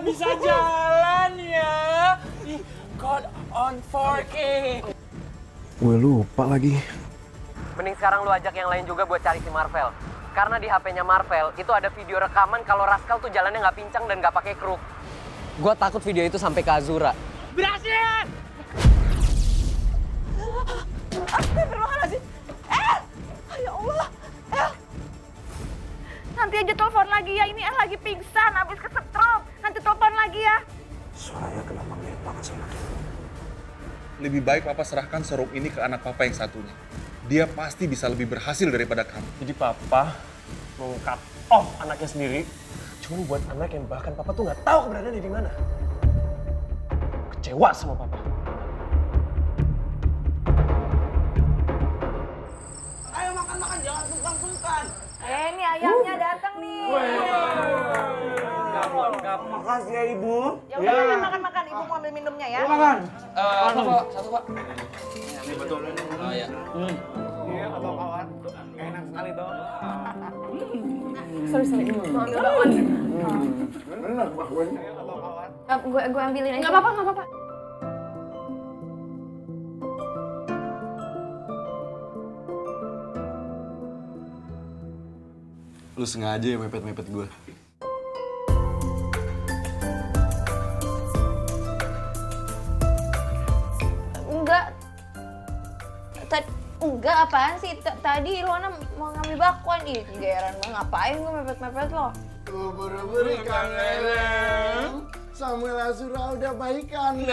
bisa jalan ya. Ih, God on 4K. Gue lupa lagi. Mending sekarang lu ajak yang lain juga buat cari si Marvel. Karena di HP-nya Marvel itu ada video rekaman kalau Rascal tuh jalannya nggak pincang dan nggak pakai kruk. Gua takut video itu sampai ke Azura. Berhasil! Astagfirullahaladzim. Ya Allah. Nanti aja telepon lagi ya. Ini lagi pingsan, habis kesetrum. Nanti telepon lagi ya. Suaranya kenapa mirip banget sama dia? Lebih baik papa serahkan serum ini ke anak papa yang satunya. Dia pasti bisa lebih berhasil daripada kamu. Jadi papa mau cut off anaknya sendiri cuma buat anak yang bahkan papa tuh nggak tahu keberadaannya di mana. Kecewa sama papa. Ayo makan-makan, jangan sungkan-sungkan. Ini ayamnya datang nih. Makasih ya Ibu. Ya udah makan-makan. Ibu mau ambil minumnya ya. Makan. Satu pak. Ini betul. Oh iya. Iya, atau kawan. Enak sekali toh. Sorry. Mau ambil bakwan. Bener, bakwan. Atau kawan. Gue ambilin aja. Nggak apa-apa. Lu sengaja ya mepet-mepet gue. Enggak, apaan sih? Tadi Ilona mau ngambil bakwan. Ih, geran banget. Ngapain gue mepet-mepet lo? Buru-buru ikan lele. Samuel Azura udah baikan.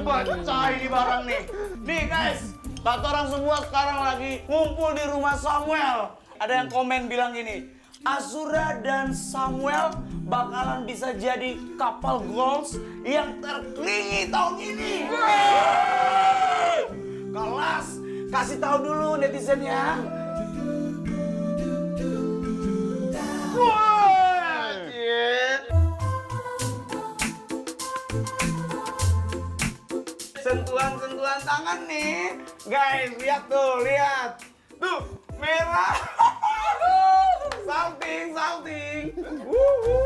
Pecah ini barang nih. Nih guys, kata orang semua sekarang lagi ngumpul di rumah Samuel. Ada yang komen bilang gini, Azura dan Samuel bakalan bisa jadi couple goals yang terklingi tahun ini. Kelas, kasih tahu dulu netizen ya. Sentuhan-sentuhan tangan nih. Guys, lihat tuh, lihat. Tuh, merah. Salting. Wuhu.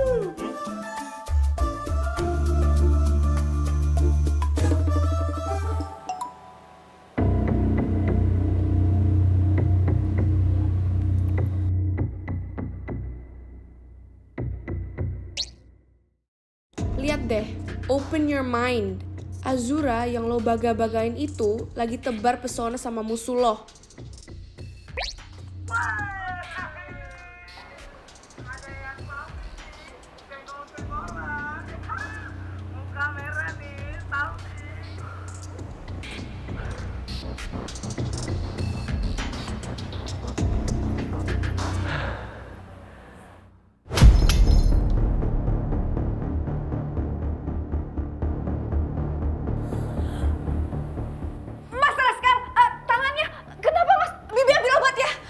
Lihat deh, open your mind. Azura yang lo baga-bagain itu lagi tebar pesona sama musuh lo.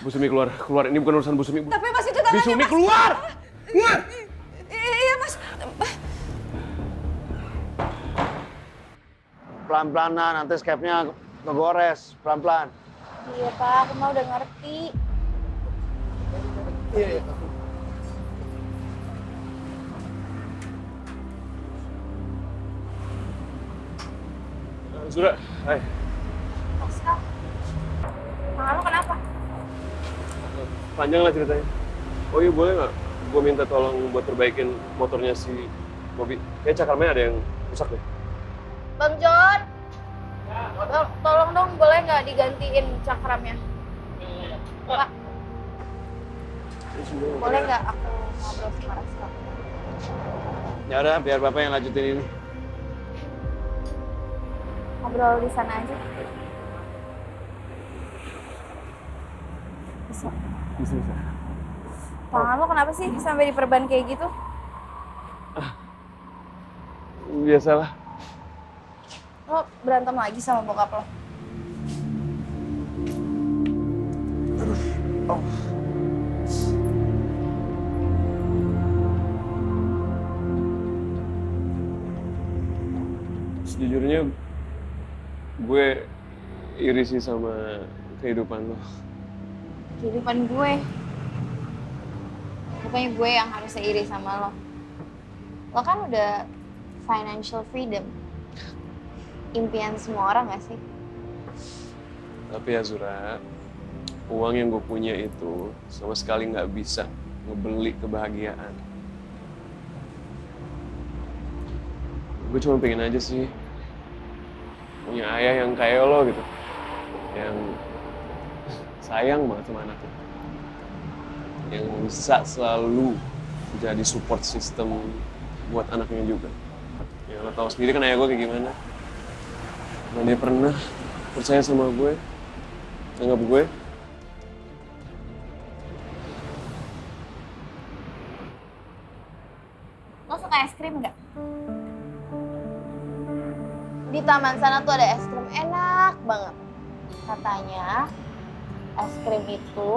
Bu Sumi keluar. Ini bukan urusan Bu Sumi. Tapi Mas itu tangannya, Bu Sumi Mas. keluar! Iya, Mas. Pelan-pelan nanti skepnya ngegores. Pelan-pelan. Iya, Pak. Aku mah udah ngerti. Iya. Azura, hai. Pascal. Tangan lo kenapa? Panjang lah ceritanya. Oh iya, boleh nggak gue minta tolong buat perbaikin motornya si Bobby? Kayaknya cakramnya ada yang rusak deh. Bang John. Tolong dong, boleh nggak digantiin cakramnya? Pak, boleh nggak aku ngobrol sama Rascal? Ya udah, biar Bapak yang lanjutin ini. Ngobrol di sana aja. Bisa. Bisa. Tangan lo kenapa sih sampai diperban kayak gitu? Biasalah. Lo berantem lagi sama bokap lo? Sejujurnya gue iri sih sama kehidupan lo. Kehidupan gue. Bukannya gue yang harusnya iri sama lo. Lo kan udah financial freedom. Impian semua orang gak sih? Tapi Azura, uang yang gue punya itu sama sekali nggak bisa ngebeli kebahagiaan. Gue cuma pengen aja sih punya ayah yang kayak lo gitu, yang sayang banget sama anaknya, yang bisa selalu jadi support system buat anaknya juga. Ya lo tau sendiri kan ayah gue kayak gimana. Nah, dia pernah percaya sama gue, anggap gue. Lo suka es krim nggak? Di taman sana tuh ada es krim enak banget. Katanya es krim itu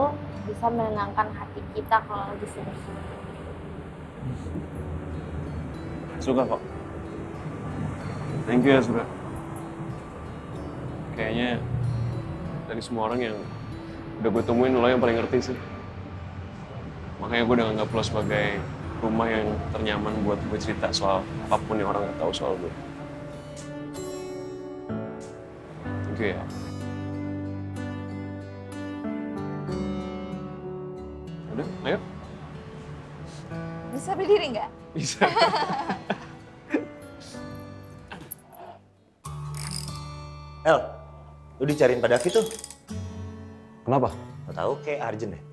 bisa menenangkan hati kita kalau lagi sedih. Suka kok. Thank you ya, Suka. Kayaknya dari semua orang yang udah gue temuin, lo yang paling ngerti sih. Makanya gue udah nganggap lo sebagai rumah yang ternyaman buat gue cerita soal apapun yang orang gak tahu soal gue. Thank you ya. Udah, ayo. Bisa berdiri nggak? Bisa. El, lu dicariin Pak David tuh. Kenapa? Gak tahu, kayak urgent deh.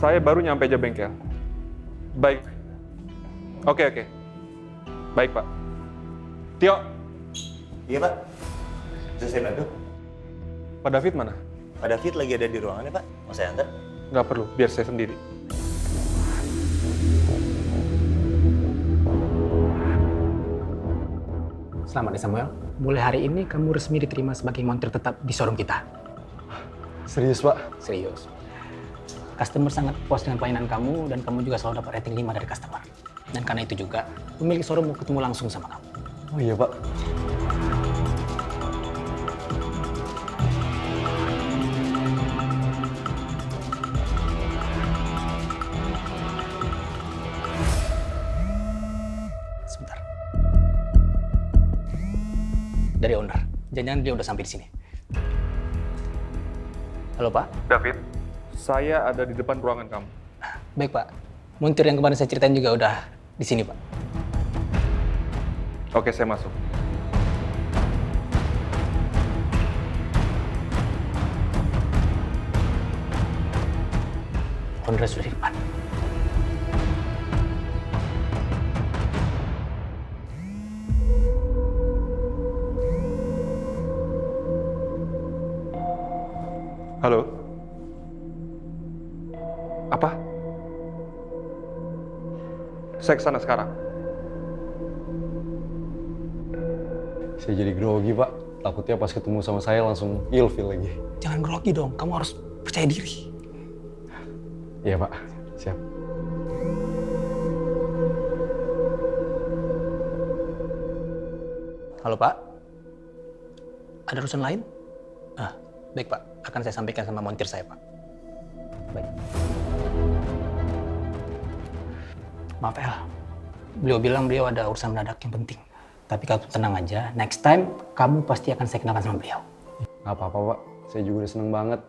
Saya baru nyampe aja bengkel. Baik. Oke. Baik, Pak. Tio, Iya, Pak. Bisa saya bantu? Pak David mana? Pak David lagi ada di ruangannya, Pak. Mau saya antar? Nggak perlu, biar saya sendiri. Selamat ya Samuel. Mulai hari ini kamu resmi diterima sebagai montir tetap di showroom kita. Serius, Pak? Serius. Customer sangat puas dengan pelayanan kamu dan kamu juga selalu dapat rating 5 dari customer. Dan karena itu juga, pemilik showroom mau ketemu langsung sama kamu. Oh iya, Pak. Sebentar. Dari owner. Jangan-jangan dia udah sampai di sini. Halo, Pak. David, saya ada di depan ruangan kamu. Baik, Pak. Montir yang kemarin saya ceritain juga udah di sini, Pak. Oke, saya masuk. Owner sudah di depan. Halo? Apa? Saya kesana sekarang. Saya jadi grogi, Pak. Takutnya pas ketemu sama saya langsung ilfil lagi. Jangan grogi dong, kamu harus percaya diri. Iya, Pak. Siap. Halo, Pak. Ada urusan lain? Baik, Pak. Akan saya sampaikan sama montir saya, Pak. Baik. Maaf, El. Beliau bilang beliau ada urusan mendadak yang penting. Tapi kamu tenang aja, next time kamu pasti akan saya kenalkan sama beliau. Nggak apa-apa, Pak. Saya juga udah seneng banget.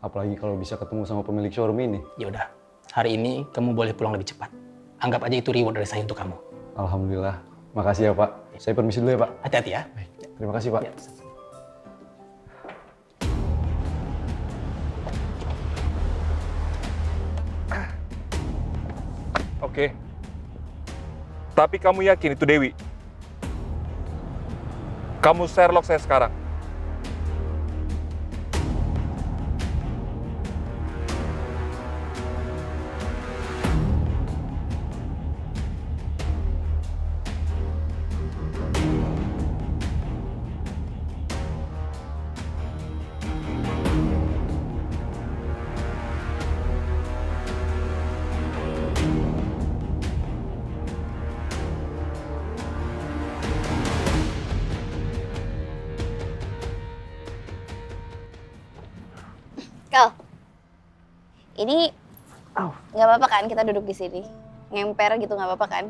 Apalagi kalau bisa ketemu sama pemilik showroom ini. Ya udah, hari ini kamu boleh pulang lebih cepat. Anggap aja itu reward dari saya untuk kamu. Alhamdulillah. Makasih ya, Pak. Saya permisi dulu ya, Pak. Hati-hati ya. Terima kasih, Pak. Ya. Oke. Tapi kamu yakin itu Dewi? Kamu Sherlock saya sekarang. Ini nggak apa-apa kan kita duduk di sini? Ngemper gitu nggak apa-apa kan?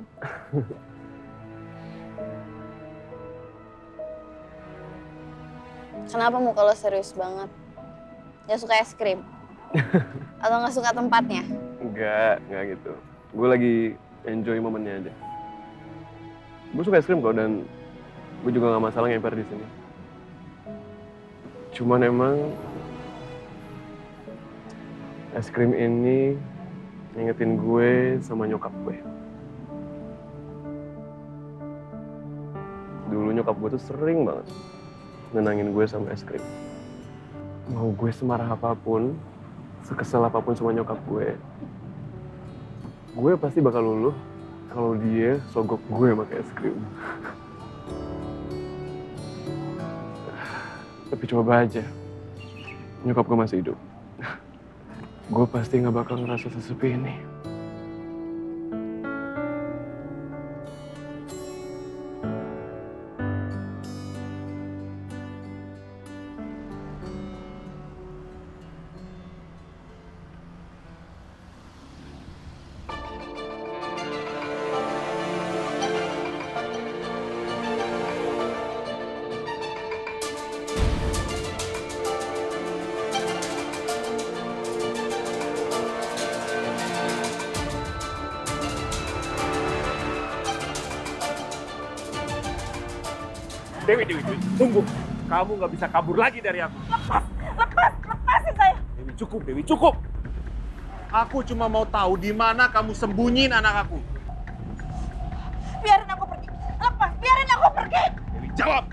Kenapa muka lo serius banget? Gak suka es krim? Atau gak suka tempatnya? Enggak gitu. Gue lagi enjoy momennya aja. Gue suka es krim kok dan gue juga gak masalah ngemper di sini. Cuman emang es krim ini ngingetin gue sama nyokap gue. Dulu nyokap gue tuh sering banget nenangin gue sama es krim. Mau gue semarah apapun, sekesel apapun sama nyokap gue pasti bakal luluh kalau dia sogok gue pakai es krim. Tapi coba aja, nyokap gue masih hidup. Gue pasti nggak bakal ngerasa sesepi ini. Dewi, tunggu. Kamu nggak bisa kabur lagi dari aku. Lepasin saya. Dewi, cukup. Aku cuma mau tahu di mana kamu sembunyiin anak aku. Biarin aku pergi. Lepas, biarin aku pergi. Dewi, jawab.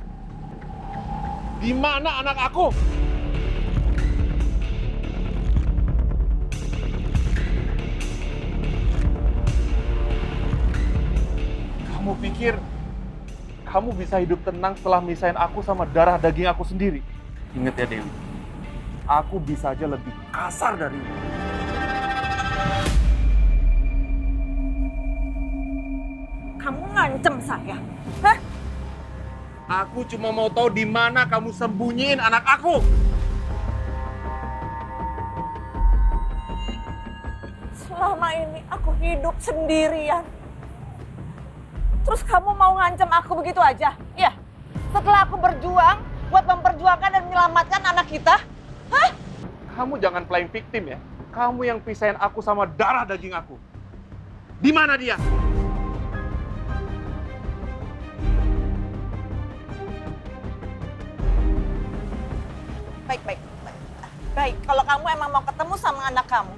Di mana anak aku? Kamu pikir kamu bisa hidup tenang setelah misahin aku sama darah daging aku sendiri? Ingat ya Dewi, aku bisa aja lebih kasar dari ini. Kamu ngancem saya. Hah? Aku cuma mau tahu di mana kamu sembunyiin anak aku. Selama ini aku hidup sendirian. Terus kamu mau ngancem aku begitu aja? Iya. Setelah aku berjuang buat memperjuangkan dan menyelamatkan anak kita? Hah? Kamu jangan playing victim ya. Kamu yang pisahin aku sama darah daging aku. Di mana dia? Baik, kalau kamu emang mau ketemu sama anak kamu,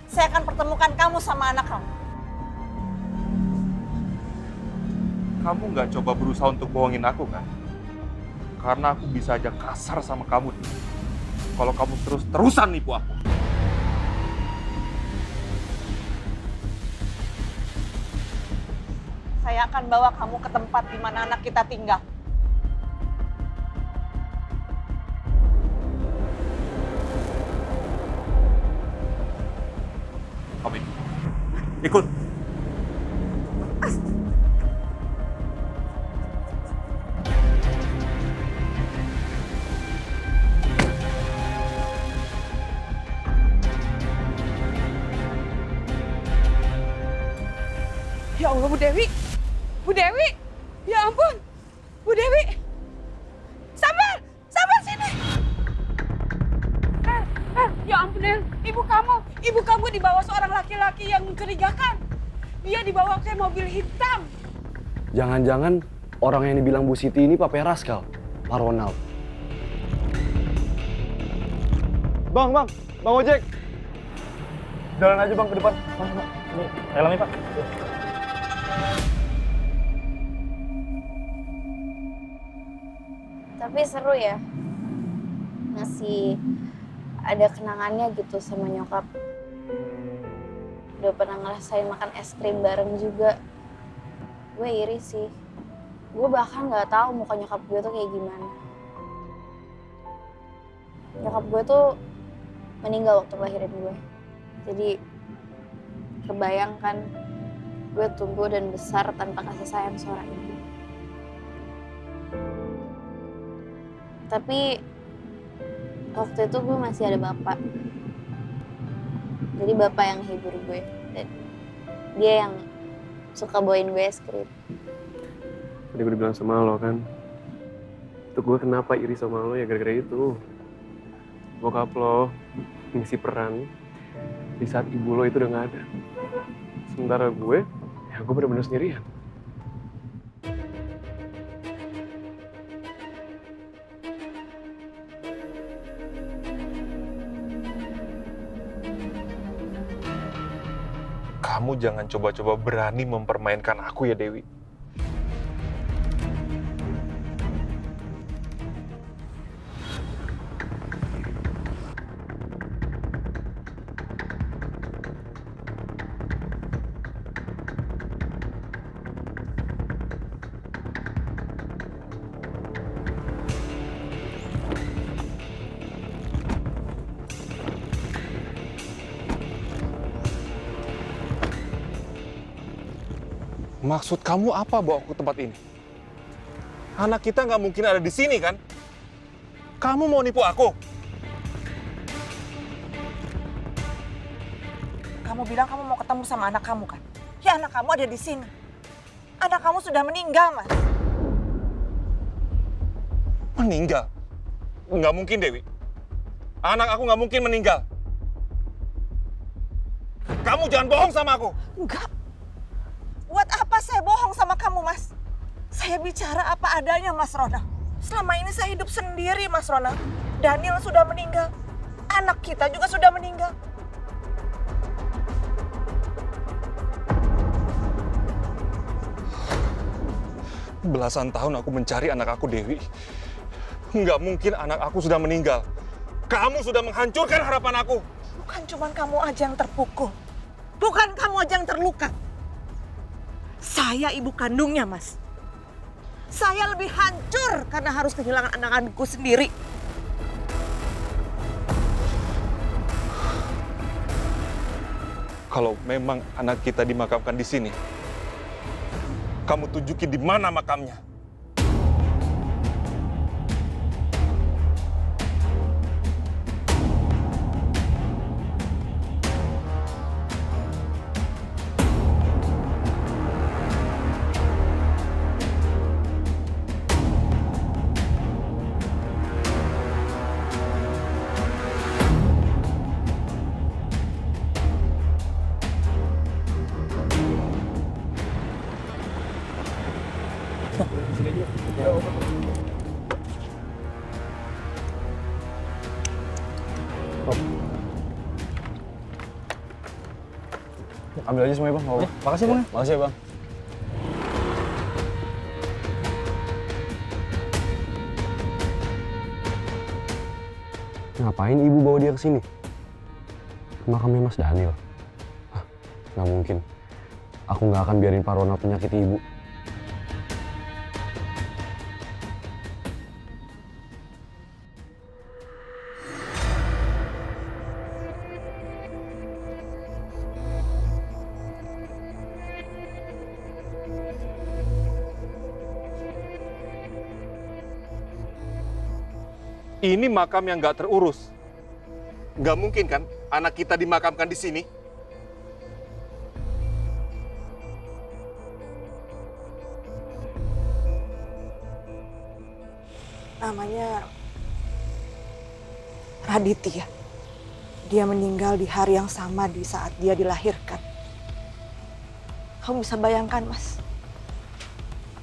saya akan pertemukan kamu sama anak kamu. Kamu nggak coba berusaha untuk bohongin aku kan? Karena aku bisa aja kasar sama kamu. Kalau kamu terus-terusan nipu aku. Saya akan bawa kamu ke tempat di mana anak kita tinggal. Kamu ikut. Ya Allah, Bu Dewi. Bu Dewi. Ya ampun. Bu Dewi. Sabar. Sabar sini. Ya ampun, El. Ibu kamu dibawa seorang laki-laki yang mencurigakan. Dia dibawa ke mobil hitam. Jangan-jangan orang yang dibilang Bu Siti ini Papa Raskal, Pak Ronald. Bang Ojek. Jalan aja bang ke depan. Ini helmnya Pak. Tapi seru ya, masih ada kenangannya gitu sama nyokap. Udah pernah ngerasain makan es krim bareng juga. Gue iri sih. Gue bahkan nggak tahu muka nyokap gue tuh kayak gimana. Nyokap gue tuh meninggal waktu ngelahirin gue. Jadi kebayangkan gue tumbuh dan besar tanpa kasih sayang seorang ibu. Tapi waktu itu gue masih ada bapak. Jadi bapak yang hibur gue dan dia yang suka bawain gue es krim. Tadi gue bilang sama lo kan, itu gue kenapa iri sama lo ya gara-gara itu. Bokap lo ngisi peran di saat ibu lo itu udah gak ada. Sementara gue bener-bener sendirian. Kamu jangan coba-coba berani mempermainkan aku ya, Dewi. Maksud kamu apa bawa aku ke tempat ini? Anak kita nggak mungkin ada di sini, kan? Kamu mau nipu aku? Kamu bilang kamu mau ketemu sama anak kamu kan? Ya anak kamu ada di sini. Anak kamu sudah meninggal, Mas. Meninggal? Nggak mungkin, Dewi. Anak aku nggak mungkin meninggal. Kamu jangan bohong sama aku. Enggak. Buat apa saya bohong sama kamu, Mas? Saya bicara apa adanya, Mas Ronald. Selama ini saya hidup sendiri, Mas Ronald. Daniel sudah meninggal. Anak kita juga sudah meninggal. Belasan tahun aku mencari anak aku, Dewi. Nggak mungkin anak aku sudah meninggal. Kamu sudah menghancurkan harapan aku. Bukan cuma kamu aja yang terpukul. Bukan kamu aja yang terluka. Saya ibu kandungnya, Mas. Saya lebih hancur karena harus kehilangan anak-anakku sendiri. Kalau memang anak kita dimakamkan di sini, kamu tunjukin di mana makamnya. Ambil aja semuanya, Bang. Makasih, Bang. Makasih ya, Bang. Ngapain ibu bawa dia ke sini? Ke makamnya Mas Daniel. Hah, nggak mungkin. Aku nggak akan biarin Pak Ronald menyakiti ibu. Ini makam yang nggak terurus. Nggak mungkin kan anak kita dimakamkan di sini? Namanya Raditya. Dia meninggal di hari yang sama di saat dia dilahirkan. Kamu bisa bayangkan, Mas,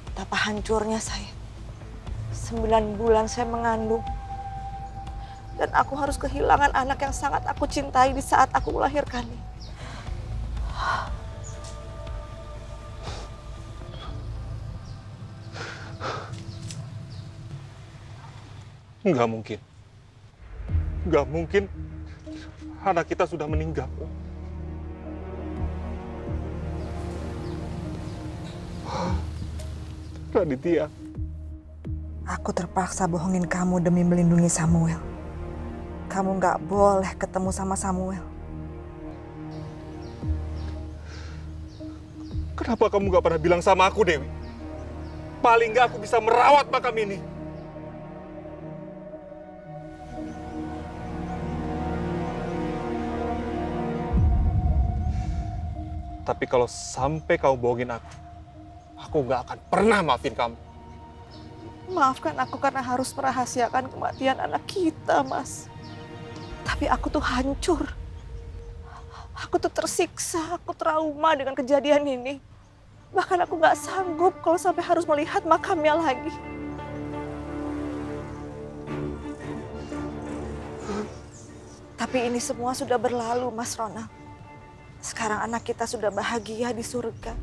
betapa hancurnya saya. 9 bulan saya mengandung. Dan aku harus kehilangan anak yang sangat aku cintai di saat aku melahirkannya. Nggak mungkin. Nggak mungkin anak kita sudah meninggal. Raditya. Aku terpaksa bohongin kamu demi melindungi Samuel. Kamu nggak boleh ketemu sama Samuel. Kenapa kamu nggak pernah bilang sama aku, Dewi? Paling nggak aku bisa merawat makam ini. Tapi kalau sampai kamu bohongin aku nggak akan pernah maafin kamu. Maafkan aku karena harus merahasiakan kematian anak kita, Mas. Tapi aku tuh hancur. Aku tuh tersiksa, aku trauma dengan kejadian ini. Bahkan aku nggak sanggup kalau sampai harus melihat makamnya lagi. Tapi ini semua sudah berlalu, Mas Ronald. Sekarang anak kita sudah bahagia di surga.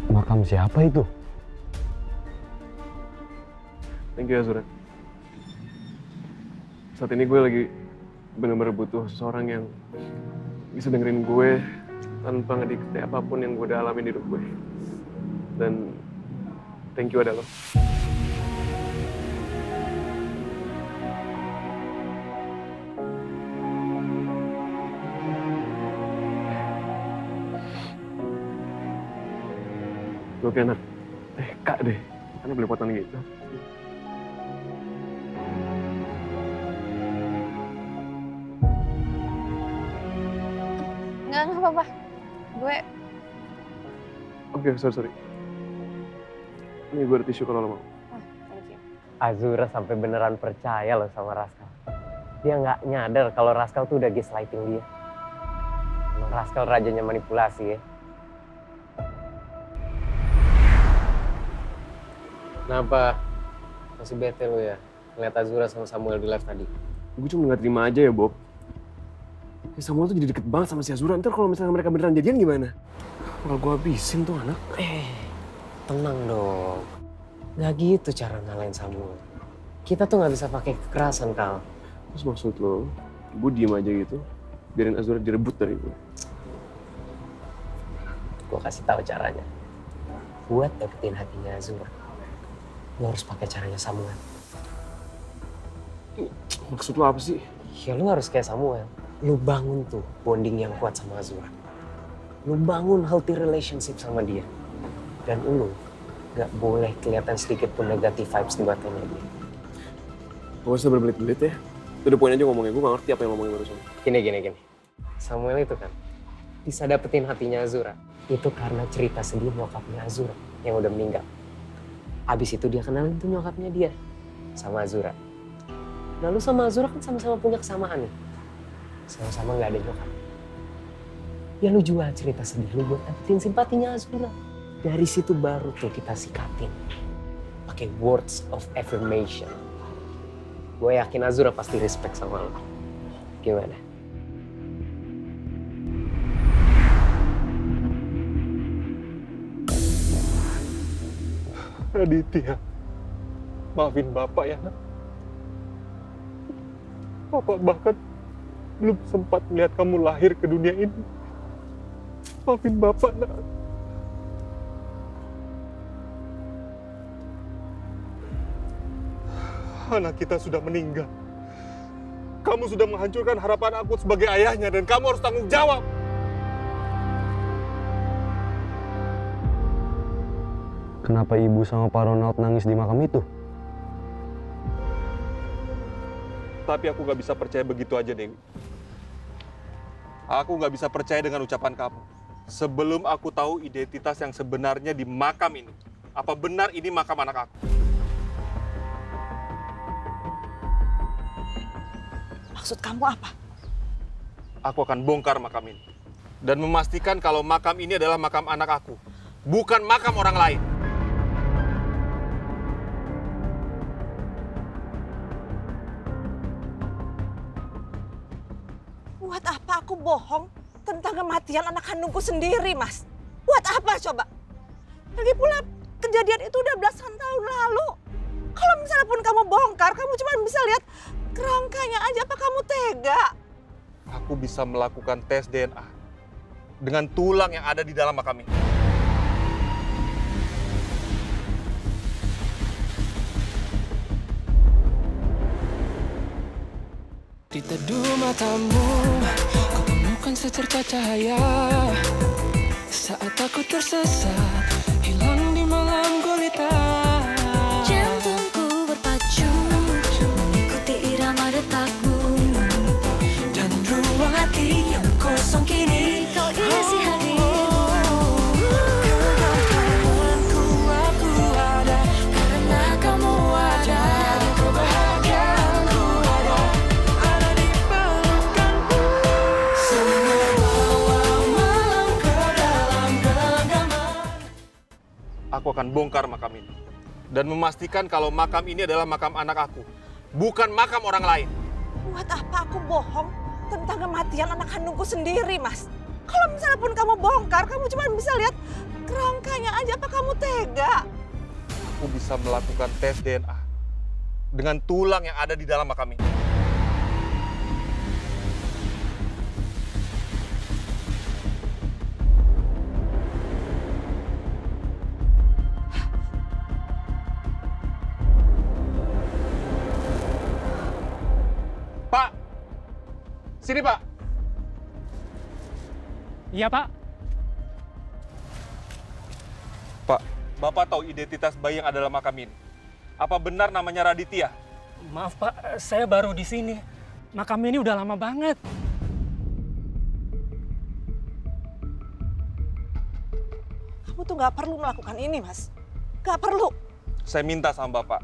Makam siapa itu? Thank you, Azura. Saat ini gue lagi bener-bener butuh seseorang yang bisa dengerin gue tanpa ngedikte apapun yang gue udah alamin di hidup gue. Dan thank you ada lo. Lo kayak anak TK deh, karena belepotan gitu. Nggak apa-apa. Gue Oke, sorry. Ini gue ada tisu kalau lo mau. thank you. Azura sampai beneran percaya loh sama Raskal. Dia nggak nyadar kalau Raskal tuh udah gaslighting dia. Emang Raskal rajanya manipulasi ya. Kenapa? Masih bete lu ya? Ngeliat Azura sama Samuel di live tadi. Gue cuma nggak terima aja ya, Bob. Ya Samuel tuh jadi deket banget sama si Azura. Ntar kalau misalnya mereka beneran jadian gimana? Kalau gue habisin tuh anak. Tenang dong. Gak gitu cara ngalahin Samuel. Kita tuh nggak bisa pakai kekerasan, Kal. Terus maksud lo, gue diem aja gitu, biarin Azura direbut dari gue. Gue kasih tahu caranya. Buat dapetin hatinya Azura, lo harus pakai caranya Samuel. Maksud lo apa sih? Ya lo harus kayak Samuel. Lo bangun tuh bonding yang kuat sama Azura. Lo bangun healthy relationship sama dia. Dan lo gak boleh kelihatan sedikit pun negatif vibes di matanya dia. Gak usah berbelit-belit ya. Itu udah poin aja ngomongnya, gue gak ngerti apa yang ngomongin barusan. Gini. Samuel itu kan bisa dapetin hatinya Azura. Itu karena cerita sedih nyokapnya Azura yang udah meninggal. Abis itu dia kenalin tuh nyokapnya dia sama Azura. Nah lu sama Azura kan sama-sama punya kesamaan nih. Sama-sama gak ada nyokap. Ya lu jual cerita sedih lu buat dapetin simpatinya Azura. Dari situ baru tuh kita sikatin. Pakai words of affirmation. Gue yakin Azura pasti respect sama lo. Gimana? Aditya, maafin Bapak ya, nak. Bapak bahkan belum sempat melihat kamu lahir ke dunia ini. Maafin Bapak, nak. Anak kita sudah meninggal. Kamu sudah menghancurkan harapan aku sebagai ayahnya dan kamu harus tanggung jawab. Kenapa ibu sama Pak Ronald nangis di makam itu? Tapi aku gak bisa percaya begitu aja, Dewi. Aku gak bisa percaya dengan ucapan kamu. Sebelum aku tahu identitas yang sebenarnya di makam ini. Apa benar ini makam anak aku? Maksud kamu apa? Aku akan bongkar makam ini. Dan memastikan kalau makam ini adalah makam anak aku. Bukan makam orang lain. Buat apa aku bohong tentang kematian anak kandungku sendiri, Mas? Buat apa coba? Lagi pula kejadian itu udah belasan tahun lalu. Kalau misalnya pun kamu bongkar, kamu cuma bisa lihat kerangkanya aja. Apa kamu tega? Aku bisa melakukan tes DNA dengan tulang yang ada di dalam makam ini. Di teduh matamu, ku temukan secerca cahaya. Saat aku tersesat, hilang di malam gulita. Jantungku berpacu aku akan bongkar makam ini. Dan memastikan kalau makam ini adalah makam anak aku, bukan makam orang lain. Buat apa aku bohong tentang kematian anak kandungku sendiri, Mas? Kalau misalnya pun kamu bongkar, kamu cuma bisa lihat kerangkanya aja. Apa kamu tega? Aku bisa melakukan tes DNA dengan tulang yang ada di dalam makam ini. Pak, sini Pak. Iya, Pak. Pak, Bapak tahu identitas bayi yang ada dalam makam ini? Apa benar namanya Raditya? Maaf, Pak. Saya baru di sini. Makam ini udah lama banget. Kamu tuh nggak perlu melakukan ini, Mas. Nggak perlu. Saya minta sama Bapak,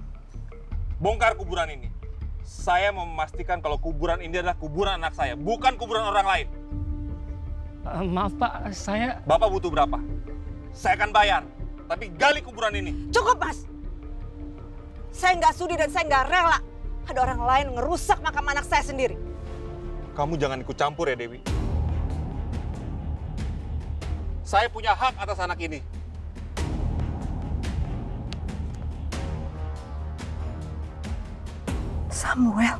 bongkar kuburan ini. Saya mau memastikan kalau kuburan ini adalah kuburan anak saya, bukan kuburan orang lain. Maaf, Pak. Saya... Bapak butuh berapa? Saya akan bayar. Tapi gali kuburan ini. Cukup, Mas. Saya nggak sudi dan saya nggak rela ada orang lain ngerusak makam anak saya sendiri. Kamu jangan ikut campur ya, Dewi. Saya punya hak atas anak ini. Samuel.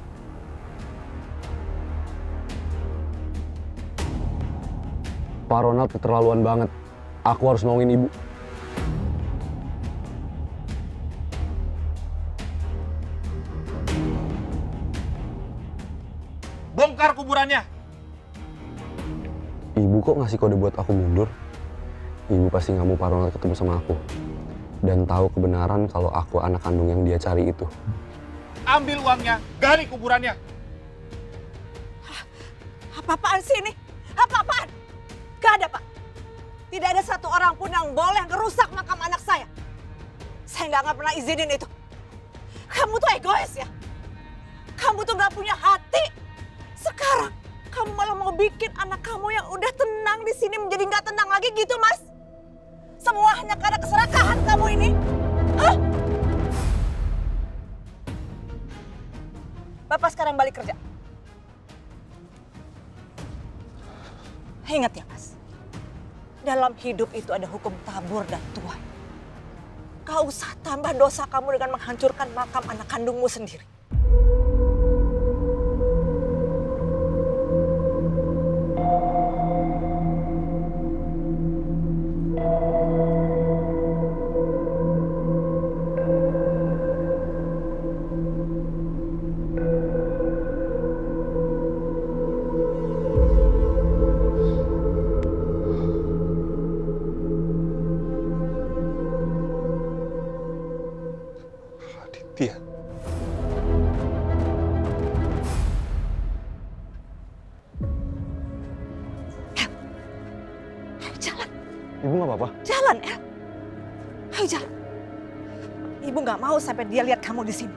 Pak Ronald keterlaluan banget. Aku harus nolongin ibu. Bongkar kuburannya. Ibu kok ngasih kode buat aku mundur? Ibu pasti nggak mau Pak Ronald ketemu sama aku. Dan tahu kebenaran kalau aku anak kandung yang dia cari itu. Ambil uangnya, gali kuburannya. Apa-apaan sih ini? Apa-apaan? Gak ada, Pak. Tidak ada satu orang pun yang boleh ngerusak makam anak saya. Saya nggak pernah izinin itu. Kamu tuh egois ya? Kamu tuh nggak punya hati. Sekarang kamu malah mau bikin anak kamu yang udah tenang di sini menjadi nggak tenang lagi gitu, Mas? Semua hanya karena keserakahan kamu ini. Hah? Bapak sekarang balik kerja. Ingat ya, Mas. Dalam hidup itu ada hukum tabur dan tuai. Gak usah tambah dosa kamu dengan menghancurkan makam anak kandungmu sendiri. Tia. Ayo jalan. Ibu nggak apa-apa? Jalan, El. Ayo jalan. Ibu nggak mau sampai dia lihat kamu di sini.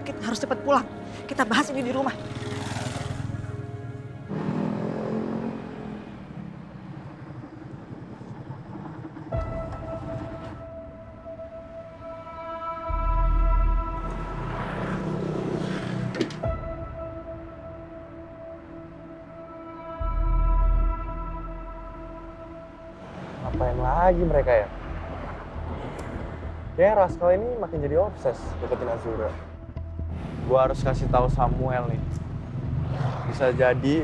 Kita harus cepat pulang. Kita bahas ini di rumah. Ngapain lagi mereka ya? Kayaknya Rascal ini makin jadi obses deketin Azura. Gua harus kasih tahu Samuel nih. Bisa jadi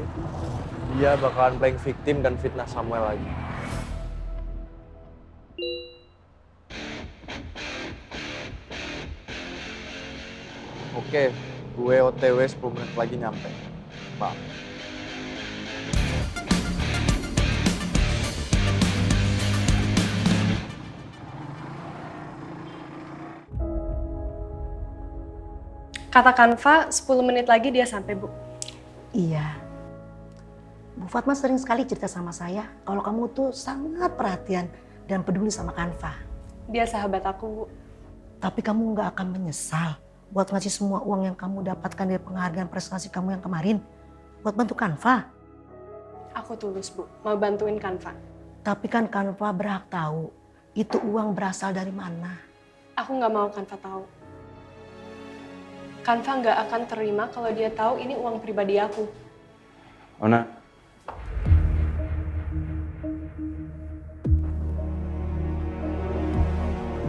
dia bakalan playing victim dan fitnah Samuel lagi. Oke, gue OTW 10 menit lagi nyampe. Bye. Kata Kanva, 10 menit lagi dia sampai, Bu. Iya. Bu Fatma sering sekali cerita sama saya kalau kamu tuh sangat perhatian dan peduli sama Kanva. Dia sahabat aku, Bu. Tapi kamu nggak akan menyesal buat ngasih semua uang yang kamu dapatkan dari penghargaan prestasi kamu yang kemarin buat bantu Kanva. Aku tulus, Bu. Mau bantuin Kanva. Tapi kan Kanva berhak tahu itu uang berasal dari mana. Aku nggak mau Kanva tahu. Kanva nggak akan terima kalau dia tahu ini uang pribadi aku. Ona.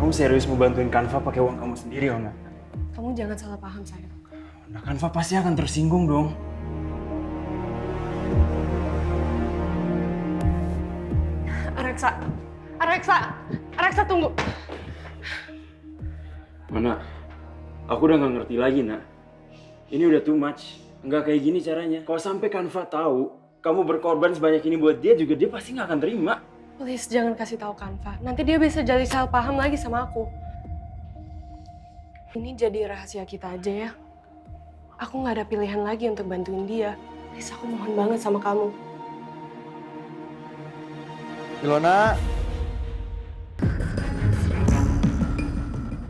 Kamu serius mau bantuin Kanva pakai uang kamu sendiri, Ona? Kamu jangan salah paham, sayang. Nah, Kanva pasti akan tersinggung dong. Reksa tunggu. Mana? Aku udah gak ngerti lagi, nak. Ini udah too much. Nggak kayak gini caranya. Kalau sampai Kanva tahu kamu berkorban sebanyak ini buat dia, juga dia pasti nggak akan terima. Please jangan kasih tahu Kanva. Nanti dia bisa jadi salah paham lagi sama aku. Ini jadi rahasia kita aja ya. Aku nggak ada pilihan lagi untuk bantuin dia. Please aku mohon banget sama kamu. Ilona.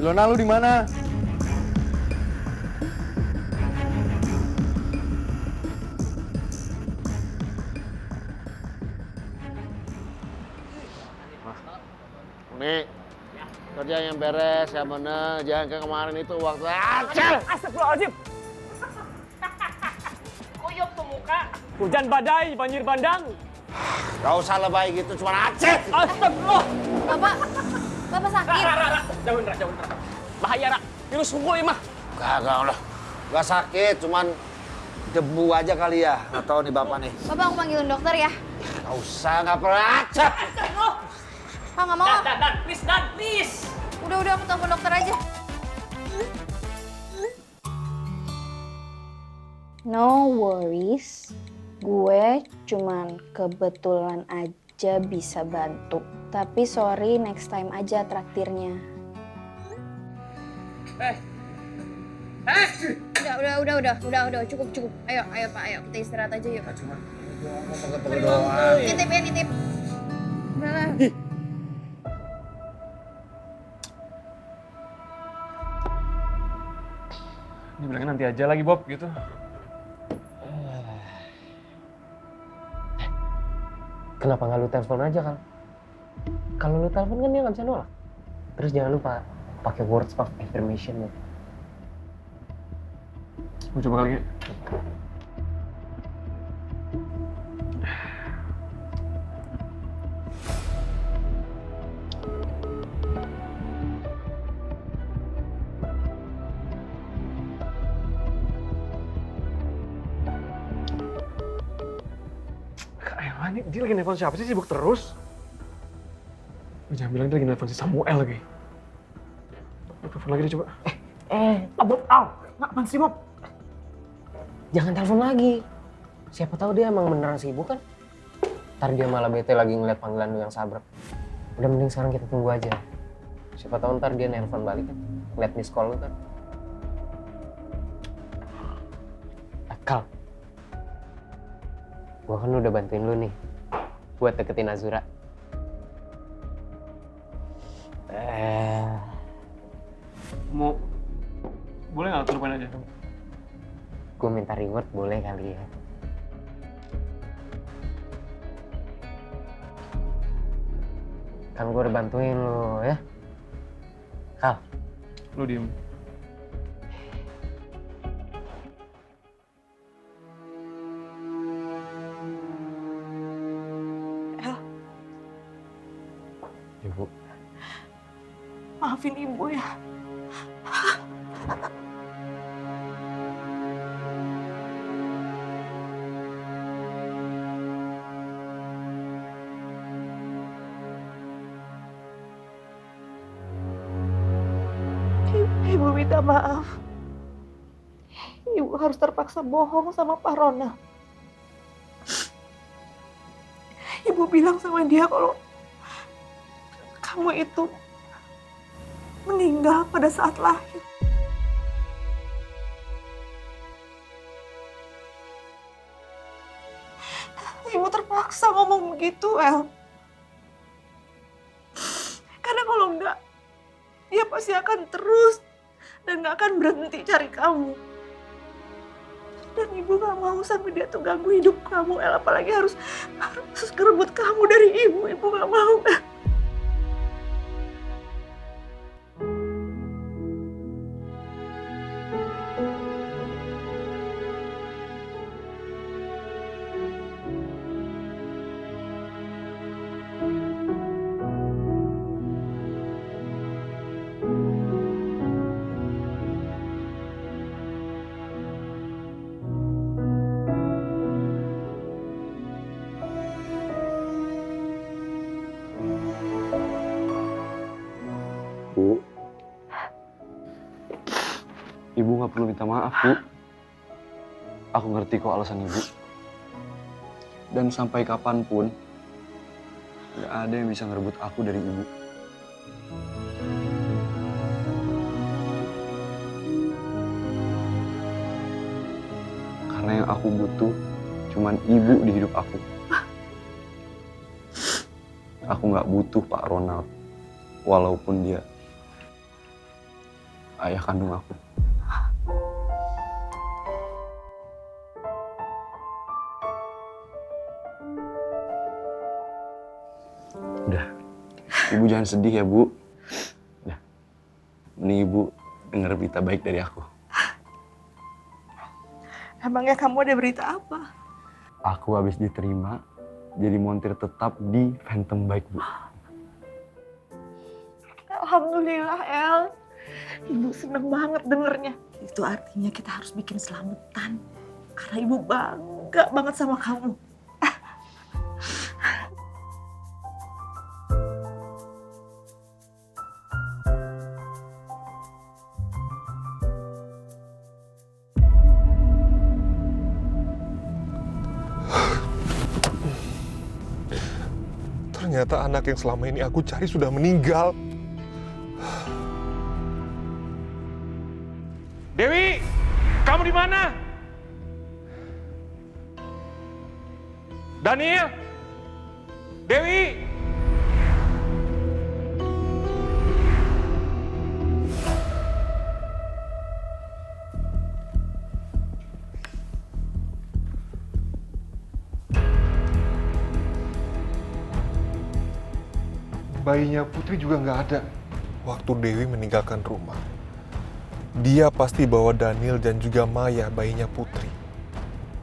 Ilona, lu di mana? Nih, kerja yang beres, yang bener. Jangan kayak kemarin itu waktu acel. Astagfirullahaladzim. Kuyup tuh muka. Hujan badai, banjir bandang. Gak usah lebay gitu, cuma acet. Astagfirullah. Bapak sakit. Jauhin, Ra. Bahaya, Ra. Virus kuku mah. Gak udah. Gak sakit, cuman debu aja kali ya. Nggak tahu nih bapak nih. Bapak aku panggilin dokter ya. Gak usah, gak perlu acet. Pak nggak mau. Dan, please. Udah aku telepon dokter aja. No worries. Gue cuman kebetulan aja bisa bantu. Tapi sorry, next time aja traktirnya. Udah, cukup. Ayo Pak, ayo kita istirahat aja yuk. Nitip. Udah. Ini bilangnya nanti aja lagi, Bob, gitu. Kenapa nggak lu telepon aja, Kal? Kalau lu telepon kan dia nggak bisa nolak. Terus jangan lupa pakai words of affirmation ya. Gue coba kali ya. Ini dia lagi nelfon siapa sih, sibuk terus? Jangan bilang dia lagi nelfon si Samuel lagi. Telepon lagi deh coba. Bob, apaan sih, Bob? Jangan telepon lagi. Siapa tahu dia emang beneran sibuk kan? Ntar dia malah bete lagi ngeliat panggilan lu yang sabrek. Udah mending sekarang kita tunggu aja. Siapa tahu ntar dia nelpon balik kan? Ngeliat miss call lu kan? Kal. Gua kan udah bantuin lu nih buat deketin Azura. Boleh nggak tuh lupain aja? Gue minta reward boleh kali ya? Kan gue udah bantuin lu ya. Kal. Lu diem. Ibu. Maafin ibu ya. Ibu minta maaf. Ibu harus terpaksa bohong sama Pak Ronald. Ibu bilang sama dia kalau kamu itu meninggal pada saat lahir. Ibu terpaksa ngomong begitu, El. Karena kalau enggak, dia pasti akan terus dan gak akan berhenti cari kamu. Dan ibu gak mau sampai dia tuh ganggu hidup kamu, El. Apalagi harus kerebut kamu dari ibu. Ibu gak mau, El. nggak perlu minta maaf, Bu. Aku ngerti kok alasan Ibu. Dan sampai kapanpun, nggak ada yang bisa ngerebut aku dari Ibu. Karena yang aku butuh cuman Ibu di hidup aku. Aku nggak butuh Pak Ronald, walaupun dia ayah kandung aku. Udah, Ibu jangan sedih ya, Bu. Udah, mending Ibu denger berita baik dari aku. Emangnya kamu ada berita apa? Aku habis diterima jadi montir tetap di Phantom Bike, Bu. Alhamdulillah, El. Ibu seneng banget dengernya. Itu artinya kita harus bikin selamatan. Karena ibu bangga banget sama kamu. Ternyata anak yang selama ini aku cari sudah meninggal. Dewi, kamu di mana? Daniel? Dewi? Bayinya Putri juga nggak ada. Waktu Dewi meninggalkan rumah, dia pasti bawa Daniel dan juga Maya, bayinya Putri.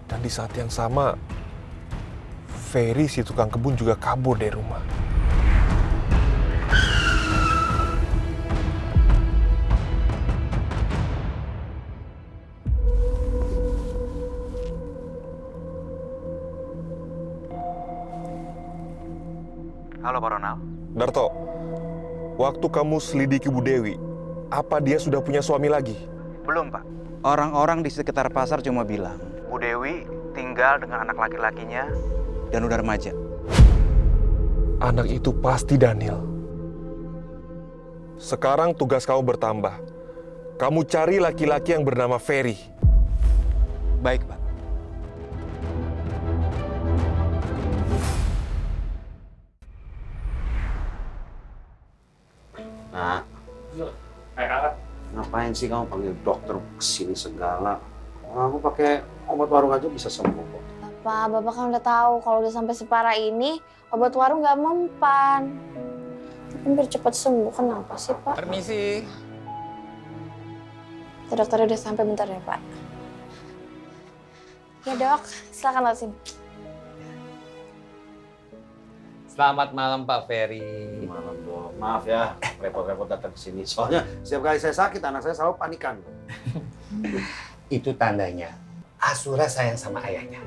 Dan di saat yang sama, Ferry si tukang kebun juga kabur dari rumah. Halo Pak Ronald. Darto, waktu kamu selidiki Bu Dewi, apa dia sudah punya suami lagi? Belum, Pak. Orang-orang di sekitar pasar cuma bilang, Bu Dewi tinggal dengan anak laki-lakinya dan udah remaja. Anak itu pasti Daniel. Sekarang tugas kamu bertambah. Kamu cari laki-laki yang bernama Ferry. Baik, Pak. Nah, ngapain sih kamu panggil dokter kesini segala? Orang aku pakai obat warung aja bisa sembuh kok. Bapak kan udah tahu kalau udah sampai separah ini, obat warung nggak mempan. Tapi biar cepat sembuh, kenapa sih Pak? Permisi. Dokternya udah sampai, bentar ya Pak. Ya dok, silakan lewat sini. Selamat malam Pak Ferry. Malam dong. Maaf ya, repot-repot datang ke sini. Soalnya setiap kali saya sakit, anak saya selalu panikan. Itu tandanya Azura sayang sama ayahnya.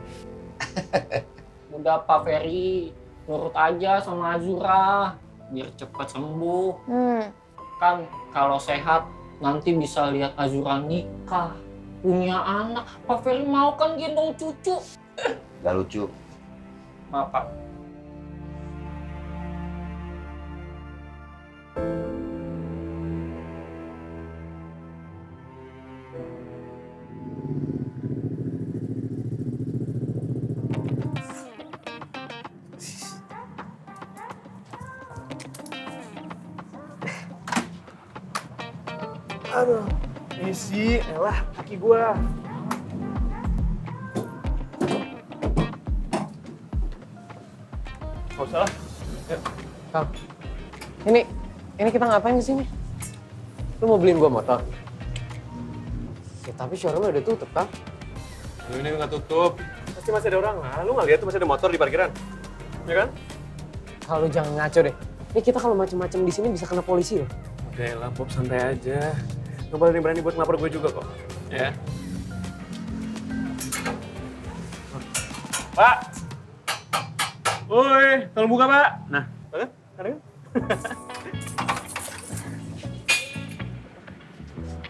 Udah Pak Ferry, nurut aja sama Azura biar cepat sembuh. Kan kalau sehat nanti bisa lihat Azura nikah, punya anak. Pak Ferry mau kan gendong cucu. Gak lucu. Maaf Pak. Aduh, isi, elah kaki gua. Gak usah lah. Kang, ini kita ngapain di sini? Lu mau beliin gua motor? Ya, tapi showroomnya udah tutup, Kang. Ini nggak tutup. Pasti masih ada orang. Nah, lu nggak lihat tuh masih ada motor di parkiran, ya kan? Kalau jangan ngaco deh. Ini kita kalau macam-macam di sini bisa kena polisi loh. Udah lah, Bob, santai aja. Nggak berani buat ngelapor gue juga kok. Ya. Pak! Woi, tolong buka, Pak. Nah, ada kan?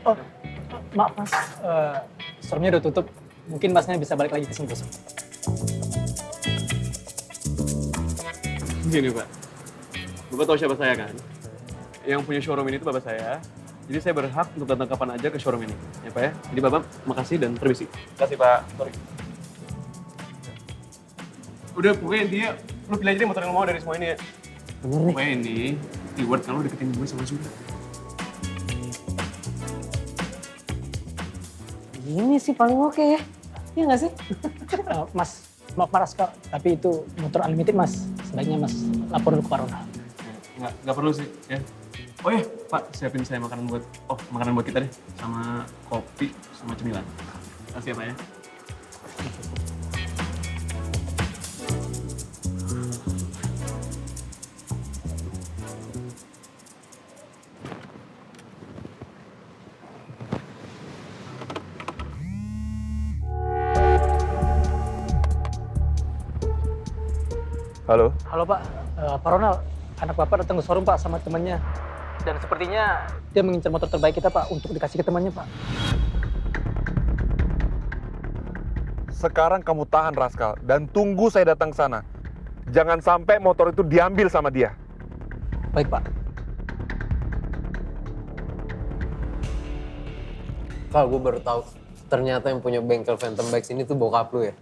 Oh, Maaf mas, showroomnya udah tutup. Mungkin masnya bisa balik lagi ke sini besok. Gini Pak, Bapak tahu siapa saya kan? Yang punya showroom ini itu Bapak saya. Jadi saya berhak untuk datang kapan aja ke showroom ini. Ya Pak ya? Jadi Bapak makasih dan permisi. Makasih Pak, sorry. Udah pokoknya intinya, lu pilih aja deh motor yang lu mau dari semua ini ya. Bener nih. Pokoknya ini, reward kalau deketin gue sama Zura. Ini sih paling oke ya. Iya nggak sih? Mas, maaf Raskal, tapi itu motor unlimited mas. Sebaiknya mas lapor dulu ke Pak Ronald. Nggak perlu sih ya. Oh iya Pak, siapin saya makanan buat kita deh. Sama kopi, sama cemilan. Makasih ya Pak ya. Halo? Halo Pak, Pak Ronald, anak Bapak datang ke showroom Pak sama temannya. Dan sepertinya dia mengincar motor terbaik kita Pak untuk dikasih ke temannya Pak. Sekarang kamu tahan Raskal dan tunggu saya datang ke sana. Jangan sampai motor itu diambil sama dia. Baik Pak. Kal, gue baru tahu ternyata yang punya bengkel Phantom Bikes ini tuh bokap lu ya.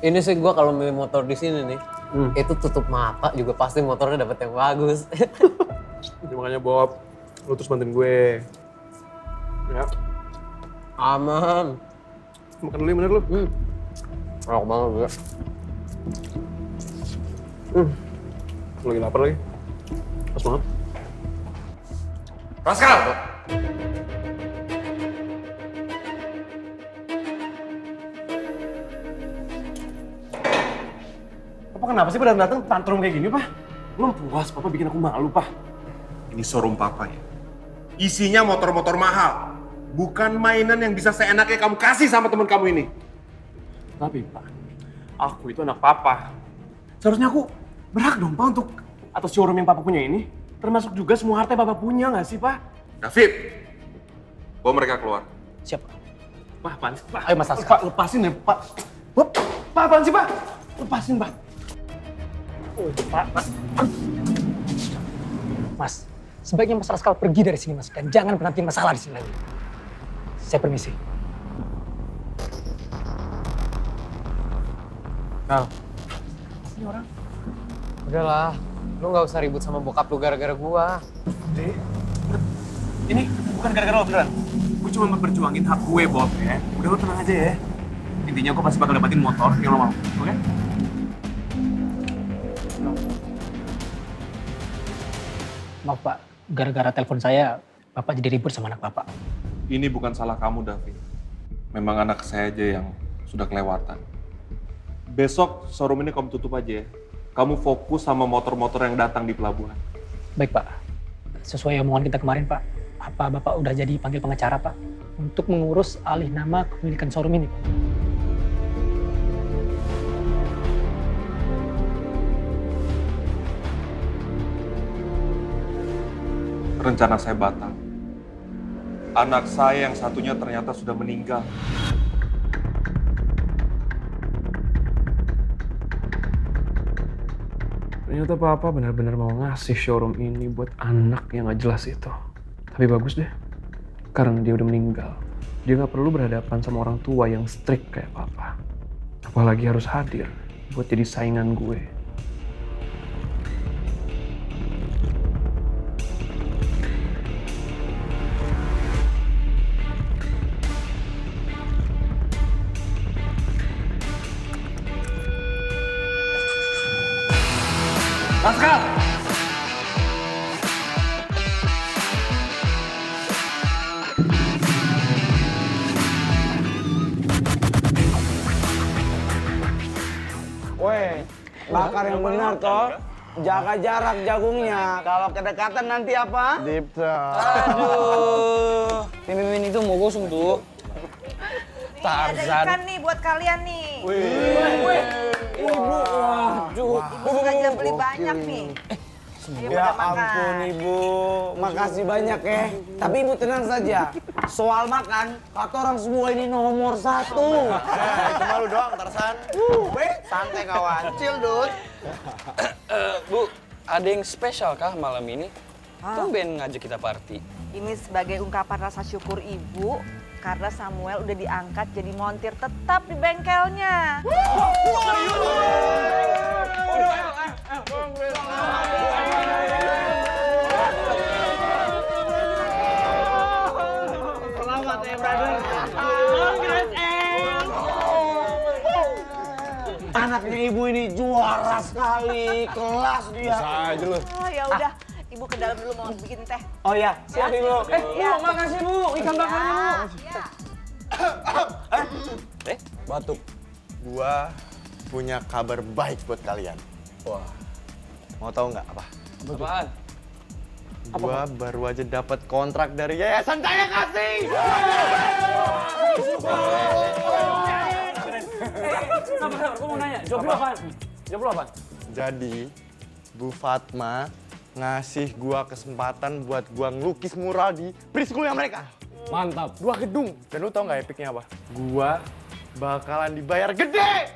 Ini sih gue kalau milih motor di sini nih, itu tutup mata juga pasti motornya dapet yang bagus. Jadi makanya Bob, lu terus bantuin gue. Ya. Aman. Makan dulu bener lu. Enak banget gue. Lagi lapar lagi. Pas banget. Raskal! Papa kenapa sih pada datang tantrum kayak gini, Pak? Belum puas, Papa bikin aku malu, Pak. Ini showroom papa ya. Isinya motor-motor mahal. Bukan mainan yang bisa seenaknya kamu kasih sama teman kamu ini. Tapi, Pak, aku itu anak Papa. Seharusnya aku berhak dong, Pak, untuk atas showroom yang Papa punya ini. Termasuk juga semua harta yang Papa punya, nggak sih, Pak? David, bawa mereka keluar. Siap. Pak, apaan sih, Pak? Ayo Mas Raskal. Pak, lepasin ya, Pak. Pak, apaan sih, Pak? Lepasin, Pak. Mas, sebaiknya Mas Raskal pergi dari sini Mas. Dan jangan pernah bikin masalah di sini lagi. Saya permisi. Kal. Ini orang. Udahlah, lu gak usah ribut sama bokap lu gara-gara gua. Ini bukan gara-gara lo beneran. Gue cuma memperjuangin hak gue, Bob, ya. Udah lo tenang aja ya. Intinya gue pasti bakal dapetin motor yang lo mau, oke? Maaf Pak, gara-gara telepon saya, Bapak jadi ribut sama anak Bapak. Ini bukan salah kamu, David. Memang anak saya aja yang sudah kelewatan. Besok showroom ini kamu tutup aja ya. Kamu fokus sama motor-motor yang datang di pelabuhan. Baik Pak, sesuai omongan kita kemarin Pak, apa Bapak udah jadi panggil pengacara Pak? Untuk mengurus alih nama kepemilikan showroom ini Pak? Rencana saya batal. Anak saya yang satunya ternyata sudah meninggal. Ternyata Papa benar-benar mau ngasih showroom ini buat anak yang gak jelas itu. Tapi bagus deh, karena dia udah meninggal. Dia gak perlu berhadapan sama orang tua yang strict kayak Papa. Apalagi harus hadir buat jadi saingan gue. Raskal! Weh, bakar yang benar toh. Jaga jarak jagungnya. Kalau kedekatan nanti apa? Deep talk. Aduh. Mimin itu mau gosong tuh. Nih ada ikan nih buat kalian nih. Wih. Ibu, waduh. Ibu sengaja beli banyak nih. Ya ampun Ibu, makasih banyak ya. Tapi Ibu tenang saja, soal makan, kata orang semua ini nomor 1. Itu malu doang, Tarsan. Santai kawan, chill Dut. Bu, ada yang spesial kah malam ini? Tumben ngajak kita party. Ini sebagai ungkapan rasa syukur ibu karena Samuel udah diangkat jadi montir tetap di bengkelnya. Selamat ya brother. Anaknya Ibu ini juara sekali, kelas dia. Bisa aja lu. Oh ya udah, ibu ke dalam dulu mau bikin teh. Oh ya, siap Ibu. Bu, makasih Bu, ikan bakarnya Bu. Batuk. Gua punya kabar baik buat kalian. Wah. Mau tahu nggak apa? Apaan? Gua baru aja dapat kontrak dari Yayasan Saya Kasih. Sabar, gue mau nanya. Job lu apaan? Job lu apaan? Jadi, Bu Fatma ngasih gua kesempatan buat gua ngelukis mural di preschoolnya mereka. Mantap. 2 gedung. Dan lu tau nggak epicnya apa? Gua bakalan dibayar gede.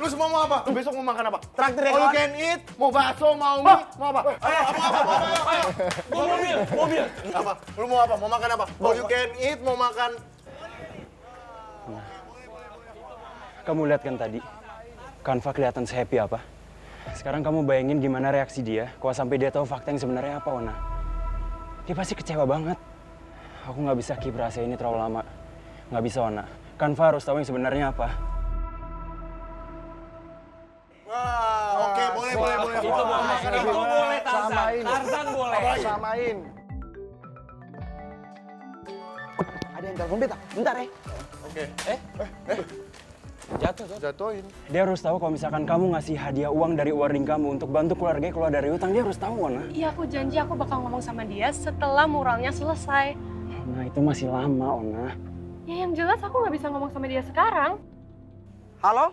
Lu semua mau apa? Lu besok mau makan apa? Traktir ya All you kawan. can eat, mau bakso, mau mie, mau apa? Ayo, ayo. Gua mobil. Apa? Lu mau apa? Mau makan apa? All you can eat, mau makan. Kamu lihat kan tadi, Kanva kelihatan happy apa? Sekarang kamu bayangin gimana reaksi dia kalau sampai dia tahu fakta yang sebenarnya apa, Ona. Dia pasti kecewa banget. Aku nggak bisa keep rahasia ini terlalu lama. Nggak bisa, Ona. Kanva harus tahu yang sebenarnya apa. Wah, oke, boleh. Itu boleh, Tarzan. Samain. Tarzan boleh. Samain. Ada yang telepon beta, bentar ya. Oke. Jatuhin. Dia harus tahu kalau misalkan kamu ngasih hadiah uang dari uang kamu untuk bantu keluarga keluar dari utang, dia harus tahu, Ona. Iya, aku janji aku bakal ngomong sama dia setelah muralnya selesai. Nah, itu masih lama, Ona. Ya yang jelas aku nggak bisa ngomong sama dia sekarang. Halo?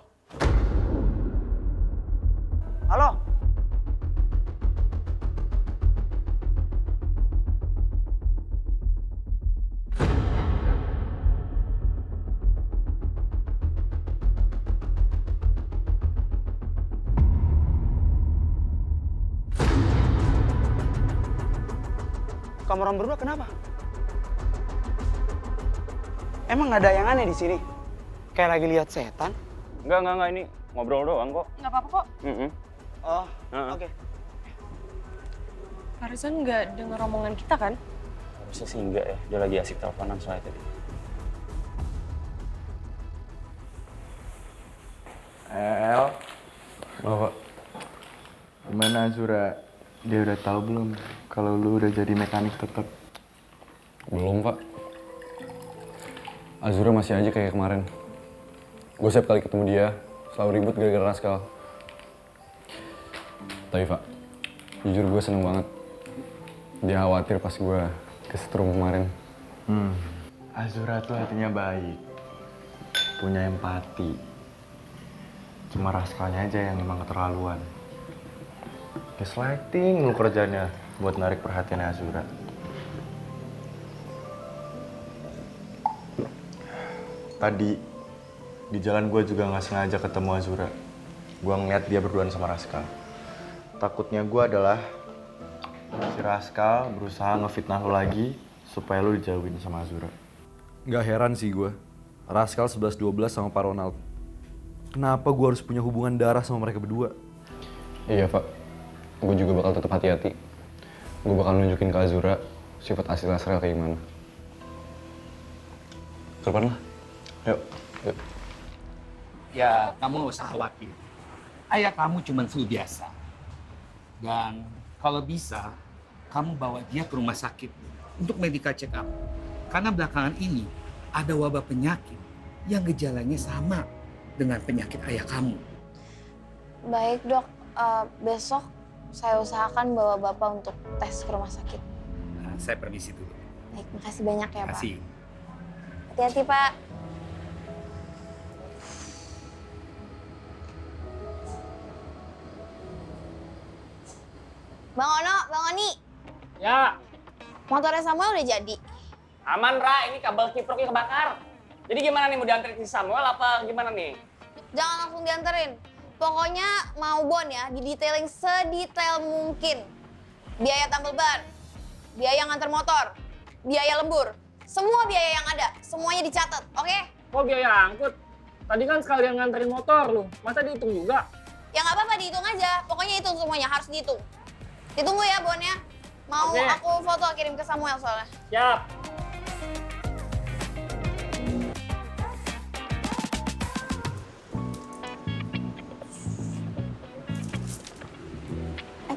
Halo? Kamu orang berdua kenapa? Emang ada yang aneh di sini? Kayak lagi lihat setan? Enggak, ini ngobrol doang kok. Nggak apa-apa kok. Oh, oke. Tarzan nggak denger omongan kita kan? Harusnya sih enggak ya, dia lagi asik teleponan soalnya tadi. El. Bapak. Gimana Azura? Dia udah tahu belum kalau lu udah jadi mekanik tetap? Belum, Pak. Azura masih aja kayak kemarin. Gue setiap kali ketemu dia, selalu ribut gara-gara Raskal. Tapi, Pak, jujur gue seneng banget. Dia khawatir pas gue kesetrum kemarin. Azura tuh hatinya baik. Punya empati. Cuma Raskalnya aja yang emang keterlaluan. Gaslighting lu kerjanya buat narik perhatian Azura. Tadi di jalan gue juga nggak sengaja ketemu Azura. Gue ngeliat dia berduaan sama Raskal. Takutnya gue adalah si Raskal berusaha ngefitnah lo lagi supaya lo dijauhin sama Azura. Nggak heran sih gue. Raskal 11-12 sama Pak Ronald. Kenapa gue harus punya hubungan darah sama mereka berdua? Iya, Pak. Gue juga bakal tetap hati-hati. Gue bakal nunjukin ke Azura sifat asli Raskal kayak gimana. Ke depan lah. Yuk. Ya, kamu nggak usah khawatir. Ayah kamu cuma flu biasa. Dan kalau bisa, kamu bawa dia ke rumah sakit untuk medical check up. Karena belakangan ini ada wabah penyakit yang gejalanya sama dengan penyakit ayah kamu. Baik dok, besok saya usahakan bawa bapak untuk tes ke rumah sakit. Nah, saya permisi dulu. Baik, makasih banyak ya pak. Makasih. Hati-hati pak. Bang Ono, Bang Oni. Ya. Motornya Samuel udah jadi. Aman, Ra. Ini kabel kiproknya kebakar. Jadi gimana nih, mau dianterin si Samuel apa gimana nih? Jangan langsung dianterin. Pokoknya mau Bon ya, didetailing sedetail mungkin. Biaya tambal ban, biaya nganter motor, biaya lembur. Semua biaya yang ada, semuanya dicatat, oke? Kok biaya angkut? Tadi kan sekalian nganterin motor lu. Masa dihitung juga? Ya nggak apa-apa, dihitung aja. Pokoknya hitung semuanya, harus dihitung. Ditunggu ya, Bon ya. Mau Oke. aku foto kirim ke Samuel soalnya. Siap.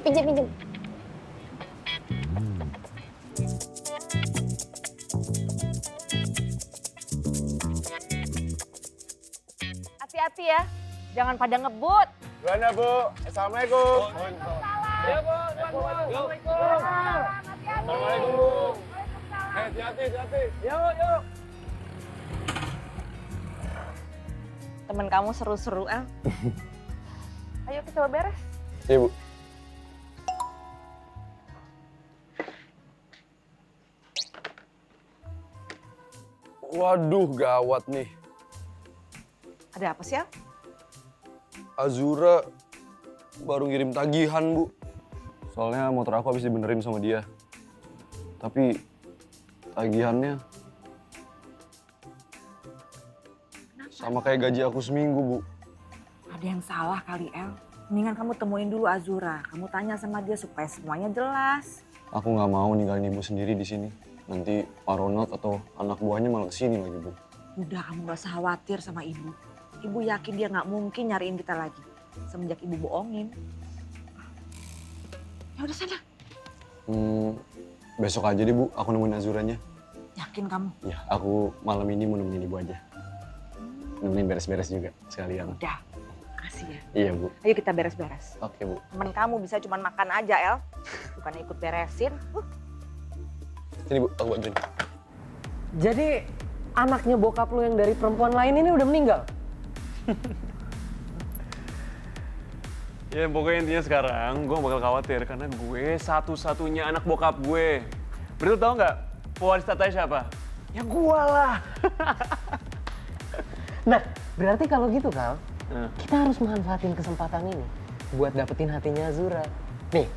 Pinjam. Hati-hati ya, jangan pada ngebut. Gimana, Bu? Assalamualaikum. Ya, Bu. Assalamualaikum. Assalamualaikum, Bu. Hati-hati. Yuk. Temen kamu seru-seru, El. Ayo kita coba beres. Iya, Bu. Waduh, gawat nih. Ada apa sih, El? Azura baru ngirim tagihan, Bu. Soalnya motor aku habis dibenerin sama dia. Tapi tagihannya sama kayak gaji aku seminggu, Bu. Ada yang salah kali, El. Mendingan kamu temuin dulu Azura. Kamu tanya sama dia supaya semuanya jelas. Aku nggak mau ninggalin ibu sendiri di sini. Nanti Pak Ronald atau anak buahnya malah kesini lagi, Bu. Udah, kamu gak usah khawatir sama ibu. Ibu yakin dia gak mungkin nyariin kita lagi. Semenjak ibu bohongin. Ya udah sana. Besok aja deh, Bu. Aku nemuin Azuranya. Yakin kamu? Ya, aku malam ini mau nemenin ibu aja. Nemenin beres-beres juga sekalian. Udah, kasih ya. Iya, Bu. Ayo kita beres-beres. Oke, Bu. Temen kamu bisa cuma makan aja, El. Bukan ikut beresin. Ini, Bu, aku bantuin. Jadi anaknya bokap lu yang dari perempuan lain ini udah meninggal? Ya, pokoknya intinya sekarang gue bakal khawatir karena gue satu-satunya anak bokap gue. Berarti tau nggak pewaris tatanya siapa? Ya gue lah. Nah, berarti kalau gitu, Kal, kita harus manfaatin kesempatan ini buat dapetin hatinya Azura. Nih,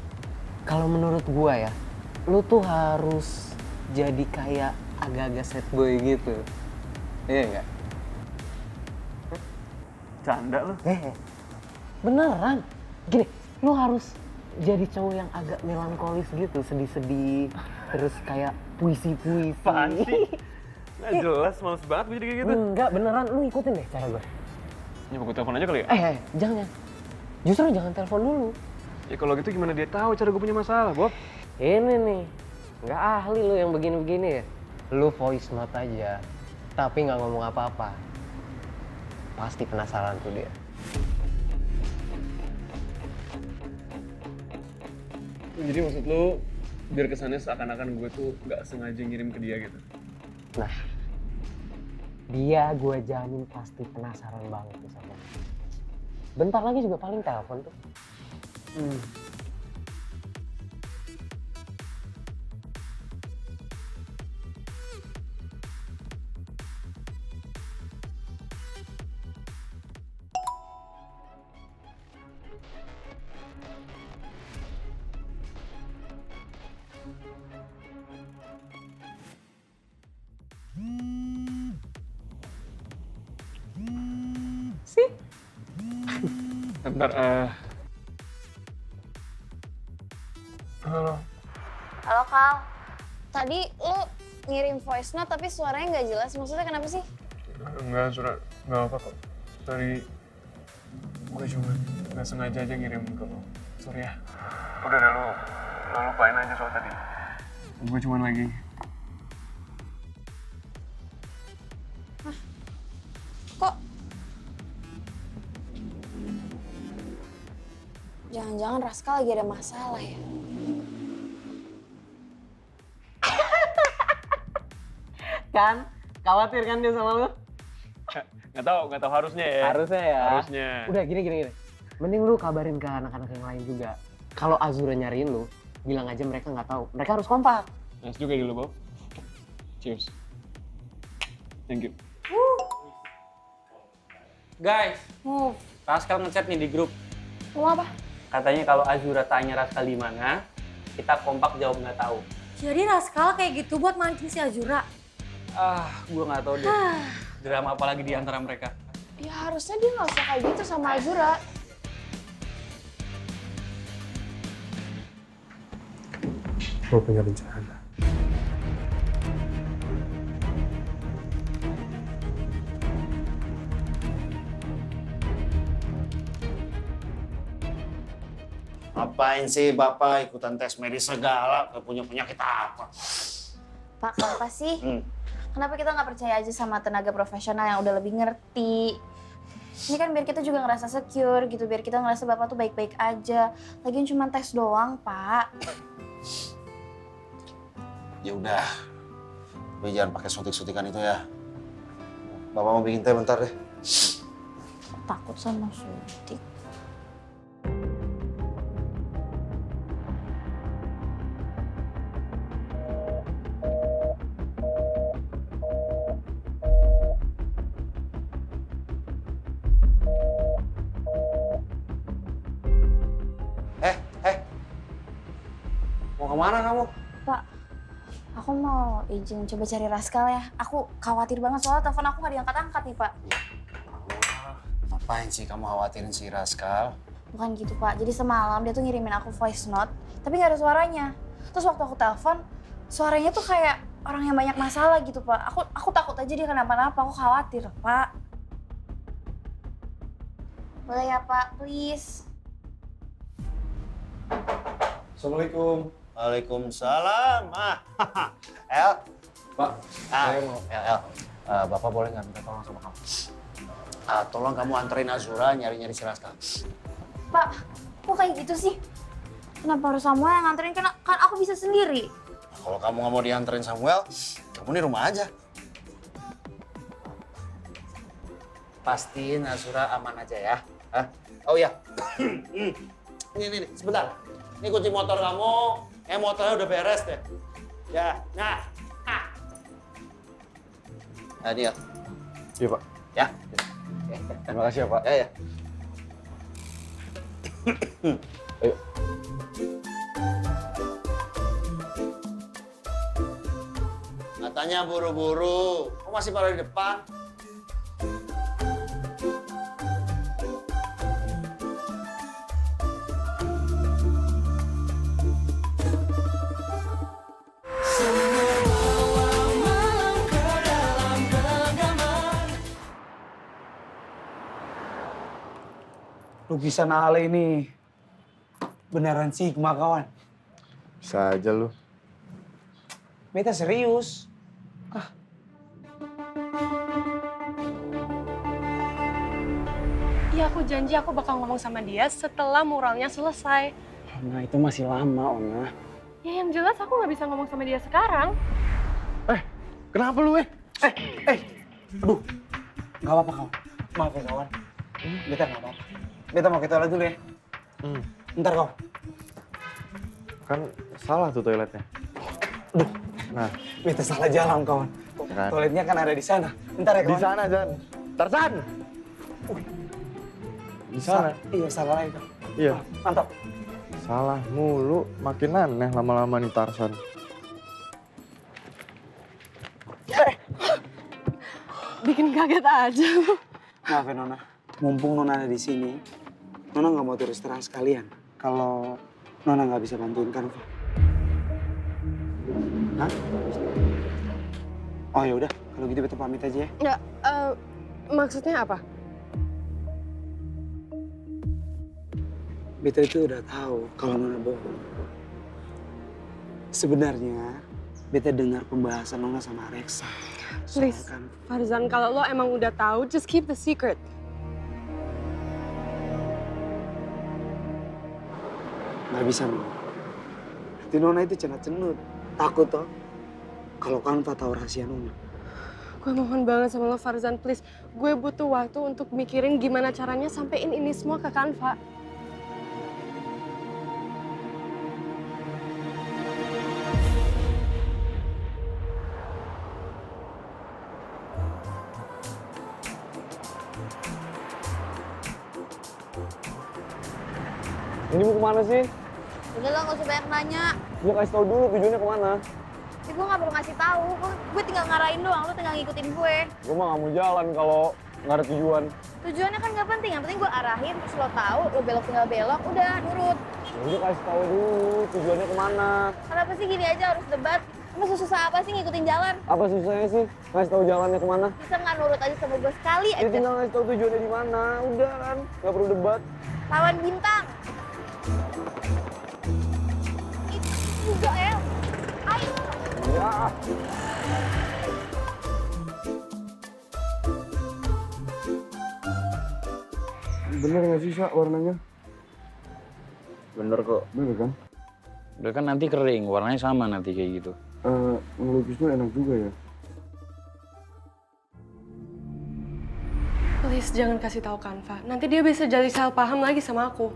kalau menurut gua ya, lu tuh harus jadi kayak agak-agak sad boy gitu. Iya nggak? Canda lu. Beneran. Gini, lu harus jadi cowok yang agak melankolis gitu, sedih-sedih, terus kayak puisi-puisi. Apaan sih? Nggak jelas, males banget gue jadi kayak gitu. Enggak, beneran. Lu ikutin deh cara gue. Ya, gue telepon aja kali ya? Jangan. Justru jangan telepon dulu. Ya kalau gitu gimana dia tahu cara gue punya masalah, Bob? Ini nih, nggak ahli lu yang begini-begini ya. Lu voice note aja, tapi nggak ngomong apa-apa. Pasti penasaran tuh dia. Jadi maksud lu biar kesannya seakan-akan gue tuh nggak sengaja ngirim ke dia gitu? Nah, dia gue jamin pasti penasaran banget tuh sama lu. Bentar lagi juga paling telepon tuh. Sih? Bentar, Halo. Halo Kal, tadi lu ngirim voice note tapi suaranya nggak jelas. Maksudnya kenapa sih? Enggak, Surat. Nggak apa kok. Sorry, gue cuma nggak sengaja aja ngirim ke lo. Sorry ya. Udah deh, lo lupain aja soal tadi. Gue cuma lagi. Kok? Jangan-jangan Raska lagi ada masalah ya? Kan? Khawatir kan dia sama lu? Nggak tahu harusnya ya. Harusnya ya. Harusnya. Udah gini. Mending lu kabarin ke anak-anak yang lain juga. Kalau Azura nyariin lu, bilang aja mereka nggak tahu. Mereka harus kompak. Nice juga dulu, Bob. Cheers. Thank you. Guys, Move. Raskal ngechat nih di grup. Mau apa? Katanya kalau Azura tanya Raskal di mana, kita kompak jawab nggak tahu. Jadi Raskal kayak gitu buat mancing si Azura? Gue nggak tahu deh. Drama apa lagi di antara mereka? Ya harusnya dia nggak usah kayak gitu sama Azura. Gue punya rencana. Ngapain sih Bapak ikutan tes medis segala? Punya penyakit apa? Pak, kenapa sih? Kenapa kita nggak percaya aja sama tenaga profesional yang udah lebih ngerti? Ini kan biar kita juga ngerasa secure gitu, biar kita ngerasa Bapak tuh baik-baik aja. Lagian cuma tes doang, Pak. Ya udah, tapi jangan pakai suntik-suntikan itu ya. Bapak mau bikin teh bentar deh. Takut sama suntik. Mau kemana kamu? Pak, aku mau izin coba cari Raskal ya. Aku khawatir banget soalnya telepon aku nggak diangkat-angkat nih, Pak. Ngapain sih kamu khawatirin si Raskal? Bukan gitu, Pak. Jadi semalam dia tuh ngirimin aku voice note, tapi nggak ada suaranya. Terus waktu aku telepon, suaranya tuh kayak orang yang banyak masalah gitu, Pak. Aku takut aja dia kenapa-napa. Aku khawatir, Pak. Boleh ya, Pak? Please. Assalamualaikum. Waalaikumsalam. El. Pak, saya mau. El. Bapak boleh nggak minta tolong sama kamu? Tolong kamu anterin Azura nyari-nyari si Raskal. Pak, kok kayak gitu sih? Kenapa harus Samuel yang nganterin? Kan aku bisa sendiri. Kalau kamu nggak mau dianterin Samuel, kamu di rumah aja. Pastiin Azura aman aja ya. Hah? Oh iya. Ini, sebentar. Ini kunci motor kamu. Motornya udah beres deh. Ya, nah. Nah, dia. Iya, Pak. Ya. Terima kasih ya, Pak. Ya. Ayo. Katanya buru-buru. Kok masih pada di depan? Lukisan Ale ini beneran Sigma, kawan. Bisa aja lu. Beta serius. Iya, aku janji aku bakal ngomong sama dia setelah muralnya selesai. Nah, itu masih lama, Ona. Ya yang jelas aku nggak bisa ngomong sama dia sekarang. Kenapa lu, Aduh, nggak apa-apa, kawan. Maaf ya, kawan. Beta nggak apa-apa. Beta mau ke toilet dulu ya. Ntar, kawan. Kan salah tuh toiletnya. Aduh, Nah, beta salah jalan, kawan. kan? Toiletnya kan ada di sana. Bentar ya, kawan. Di sana, Jan. Tarzan! Di sana? Iya, salah lagi, kawan. Iya. Mantap. Salah mulu, makin aneh lama-lama nih Tarzan. Bikin kaget aja. Maaf ya, Nona. Mumpung Nona ada di sini, Nona nggak mau terus terang sekalian kalau Nona nggak bisa bantuin Kanva. Hah? Oh ya udah, kalau gitu beta pamit aja ya. Nggak, maksudnya apa? Beta itu udah tahu kalau Nona bohong. Sebenarnya beta dengar pembahasan Nona sama Reksa. Please, Farzan, kalau lo emang udah tahu, just keep the secret. Nggak bisa, Nona. Hati Nona itu cenut-cenut. Takut toh kalau Kanva tahu rahasia Nona. Gue mohon banget sama lo, Farzan, please. Gue butuh waktu untuk mikirin gimana caranya sampein ini semua ke Kanva. Ini mau kemana sih? Udah lah, nggak usah banyak nanya. Ya kasih tau dulu tujuannya kemana. Tapi gue nggak perlu ngasih tahu. Gue tinggal ngarahin doang, lu tinggal ngikutin gue. Gue mah gak mau jalan kalau nggak ada tujuan. Tujuannya kan nggak penting, yang penting gue arahin, terus lo tahu, lo belok tinggal belok, udah nurut. Ya udah kasih tahu dulu tujuannya kemana. Kenapa sih gini aja harus debat? Emang susah apa sih ngikutin jalan? Apa susahnya sih? Kasih tahu jalannya kemana. Bisa nggak nurut aja sama gue sekali Ya aja? tinggal ngasih tahu tujuannya di mana. Udah kan, nggak perlu debat. Lawan bintang. Itu juga El. Ayo. Ya. Bener nggak sih, Sa, warnanya? Bener kok. Bener kan? Udah kan nanti kering, warnanya sama nanti kayak gitu. Ngelukisnya enak juga ya. Please jangan kasih tahu Kanva. Nanti dia bisa jadi salah paham lagi sama aku.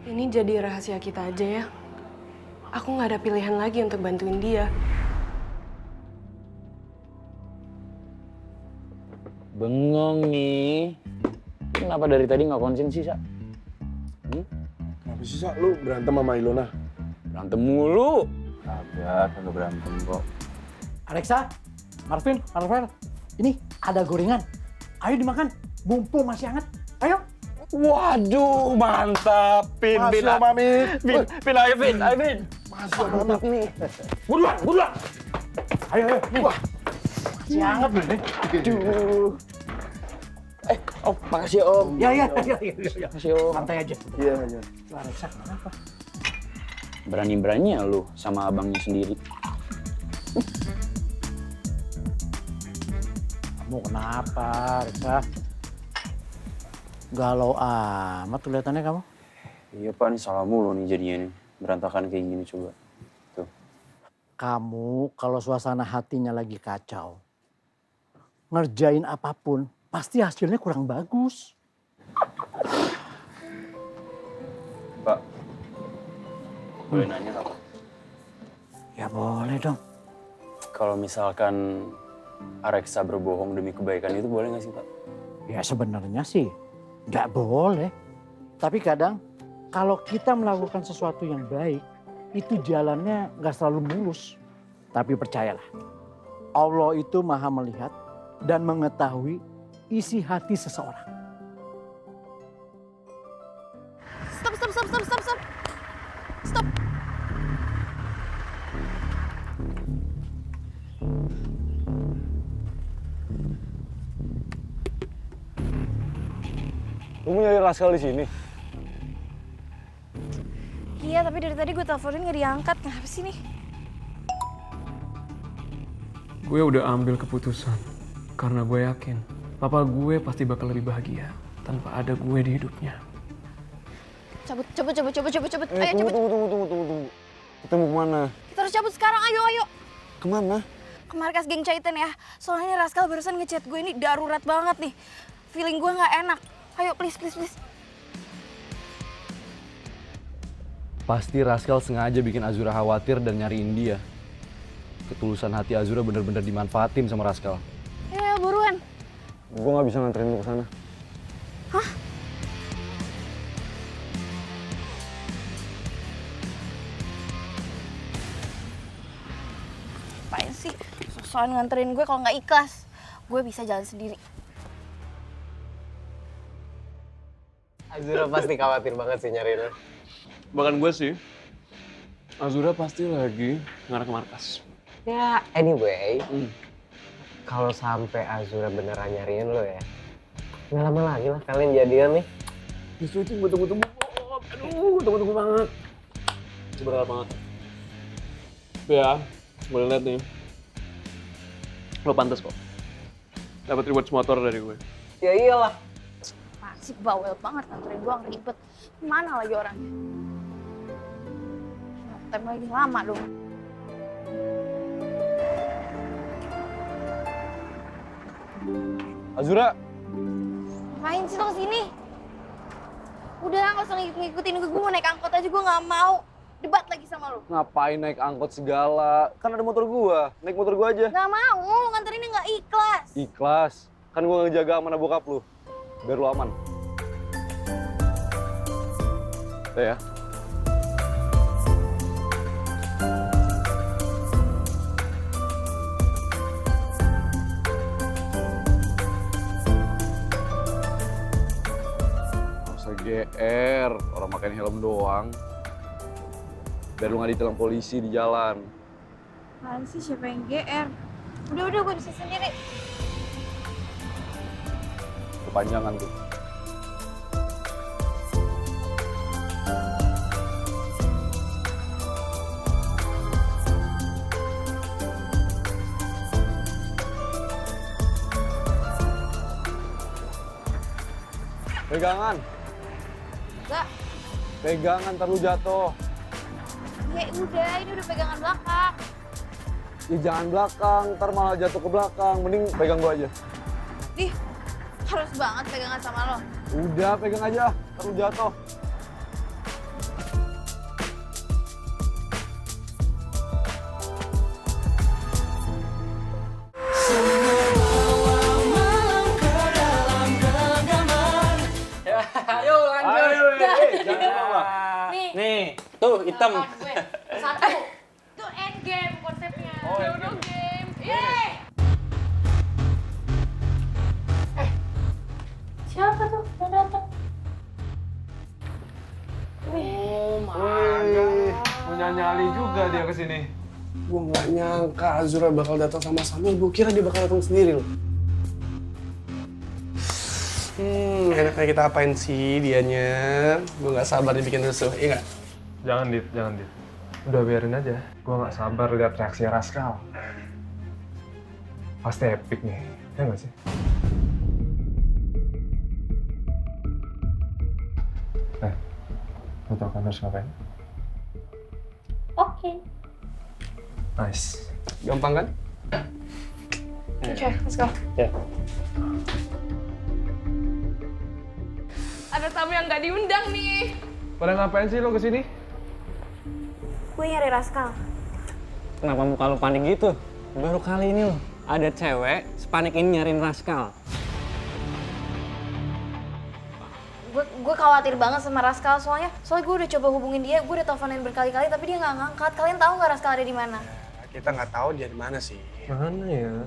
Ini jadi rahasia kita aja ya. Aku nggak ada pilihan lagi untuk bantuin dia. Bengong nih. Kenapa dari tadi nggak konsen sih, Sa? Kenapa sih, Sa? Lu berantem sama Ilona? Berantem mulu. Kagak berantem kok. Alexa, Marvin, Marvel, ini ada gorengan. Ayo dimakan, mumpung masih hangat. Ayo. Waduh, mantap, Pin. Masuk, Mami. Pin, ayo, Pin. Mantap nih. Buruan. Ayo, nih. Wah, masih hangat loh nih. Aduh. Om, makasih Om. Ya. Makasih Om. Santai aja. Iya. Alexa, kenapa? Berani-beraninya lu sama abangnya sendiri. Kamu kenapa, Alexa? Galau amat kelihatannya kamu. Iya, Pak, ini salah mulu nih jadinya nih. Berantakan kayak gini coba. Tuh. Kamu kalau suasana hatinya lagi kacau, ngerjain apapun, pasti hasilnya kurang bagus. Pak, boleh nanya nggak, Pak? Ya boleh dong. Kalau misalkan Alexa berbohong demi kebaikan itu boleh nggak sih, Pak? Ya sebenarnya sih nggak boleh. Tapi kadang kalau kita melakukan sesuatu yang baik, itu jalannya nggak selalu mulus. Tapi percayalah, Allah itu maha melihat dan mengetahui isi hati seseorang. Stop. Lu mau nyari Raskal di sini? Iya, tapi dari tadi gue teleponin nggak diangkat. Kenapa sih nih? Gue udah ambil keputusan. Karena gue yakin, papa gue pasti bakal lebih bahagia tanpa ada gue di hidupnya. Cabut. Ayo cabut. Tunggu. Kita mau kemana? Kita harus cabut sekarang, ayo. Kemana? Ke markas geng Caitan ya. Soalnya ini Raskal barusan ngechat gue, ini darurat banget nih. Feeling gue nggak enak. Ayo, please. Pasti Raskal sengaja bikin Azura khawatir dan nyariin dia. Ketulusan hati Azura bener-bener dimanfaatin sama Raskal. Ya, buruan. Gue nggak bisa nganterin lu ke sana. Hah? Apain sih? Sosokan nganterin gue kalau nggak ikhlas. Gue bisa jalan sendiri. Azura pasti khawatir banget sih nyariin lo. Bahkan gue sih, Azura pasti lagi ngarah ke markas. Ya, anyway, kalau sampai Azura beneran nyariin lo ya, nggak lama lagi lah kalian jadian nih. Justru itu gue tunggu-tunggu. Aduh, gue tunggu-tunggu banget. Sebentar banget. Ya, boleh lihat nih. Lo pantas kok. Dapat reward motor dari gue. Ya iyalah. Asik bawel banget nganterin gue, ribet. Mana lagi orangnya? Ngetem lagi lama dong. Azura! Ngapain sih lo kesini? Udah nggak usah ngikutin gue mau naik angkot aja, gue nggak mau debat lagi sama lo. Ngapain naik angkot segala? Kan ada motor gua. Naik motor gua aja. Nggak mau, lo nganterinnya nggak ikhlas. Ikhlas. Kan gua ngejaga amanah bokap lu. Biar lu aman. Udah ya. Gak usah GR, orang pakai helm doang. Biar lu gak ditilang polisi di jalan. Apaan sih, siapa yang GR? Udah, gue bisa sendiri. Kepanjangan tuh. Pegangan. Enggak. Pegangan, ntar lu jatuh. Ya udah, ini udah pegangan belakang. Ya jangan belakang, ntar malah jatuh ke belakang. Mending pegang gua aja. Dih, harus banget pegangan sama lo. Udah, pegang aja. Ntar lu jatuh. Ayo lanjut. Ayo, jangan lupa. Nih, tuh hitam. Satu. Itu end game konsepnya. Oh, end Jodoh game. Yeay. Siapa tuh yang datang? Oh, mau nyali juga dia kesini. Gue nggak nyangka Azura bakal datang sama Samuel. Gue kira dia bakal datang sendiri loh. Enaknya kita apain sih dianya? Gue nggak sabar dibikin rusuh, iya nggak? Jangan, Dit. Jangan, Dit. Udah biarin aja. Gue nggak sabar lihat reaksi Raskal. Pasti epic nih, ya nggak sih? Lo tau kan harus ngapain? Oke. Nice. Gampang kan? Oke, let's go. Ya. Ada tamu yang nggak diundang nih. Pada ngapain sih lo kesini? Gue nyari Raskal. Kenapa muka lu panik gitu? Baru kali ini loh, ada cewek sepanik ini nyariin Raskal. Gue khawatir banget sama Raskal soalnya gue udah coba hubungin dia, gue udah teleponin berkali-kali tapi dia nggak ngangkat. Kalian tahu nggak Raskal ada di mana? Kita nggak tahu dia di mana sih. Mana ya?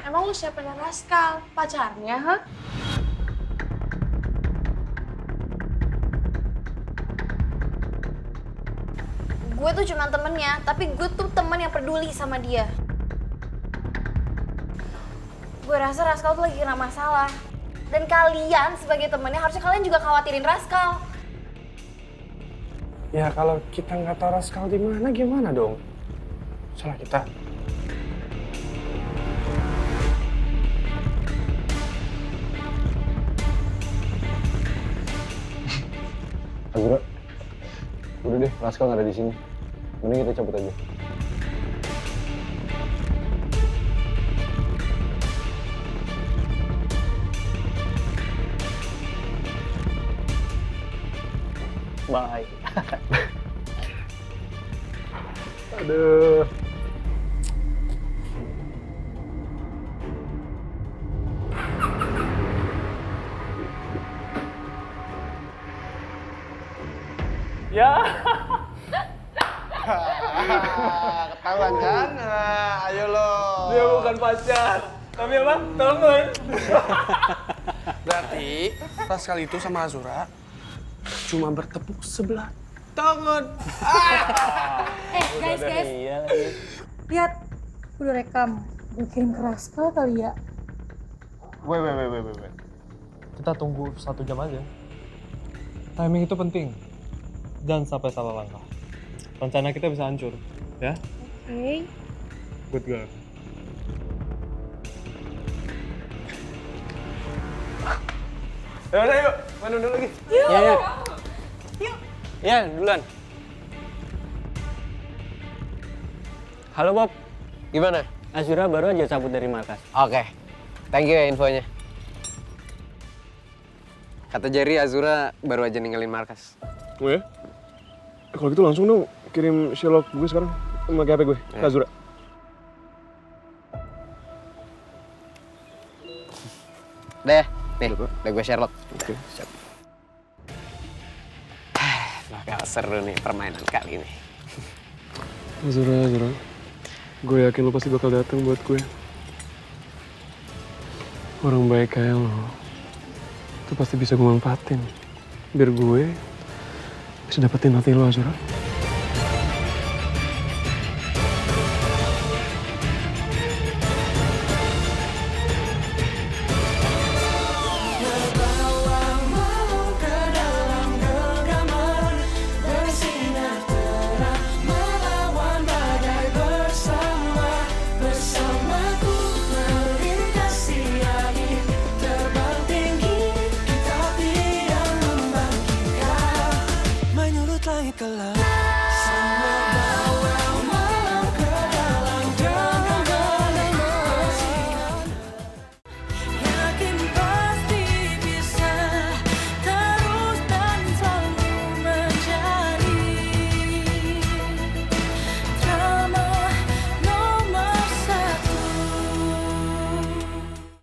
Emang lu siapa dengan Raskal? Pacarnya, ha? Gue tuh cuma temennya, tapi gue tuh temen yang peduli sama dia. Gue rasa Raskal tuh lagi kena masalah. Dan kalian sebagai temennya harusnya kalian juga khawatirin Raskal. Ya kalau kita nggak tahu Raskal di mana gimana dong? Salah kita. Azura, udah deh, Raskal nggak ada di sini. Mending kita cabut aja. Bye. Aduh. Ya. Ketahuan kan? Nah, ayo lo. Dia bukan pacar, tapi apa? Temen. Berarti Raskal itu sama Azura cuma bertepuk sebelah tangan. Guys. Lihat, udah rekam. Gue kirim ke Raskal kali ya. Wait. Kita tunggu 1 jam aja. Timing itu penting. Jangan sampai salah langkah. Rencana kita bisa hancur, ya? Oke. Good girl. Yaudah yuk, main dulu lagi. Yuk. Ya. Yuk. Ya, duluan. Halo Bob, Gimana? Azura baru aja cabut dari markas. Oke. Thank you ya infonya. Kata Jerry, Azura baru aja ninggalin markas. Oh ya? Kalau gitu langsung dong kirim Sherlock gue sekarang sama HP gue, ke Azura. Udah ya? Nih, udah gue Sherlock. Oke, siap. bakal seru nih permainan kali ini. Azura, gue yakin lo pasti bakal datang buat gue. Orang baik kayak lo, itu pasti bisa gue manfaatin. Biar gue bisa dapetin hati lo, Azura. langit kelam.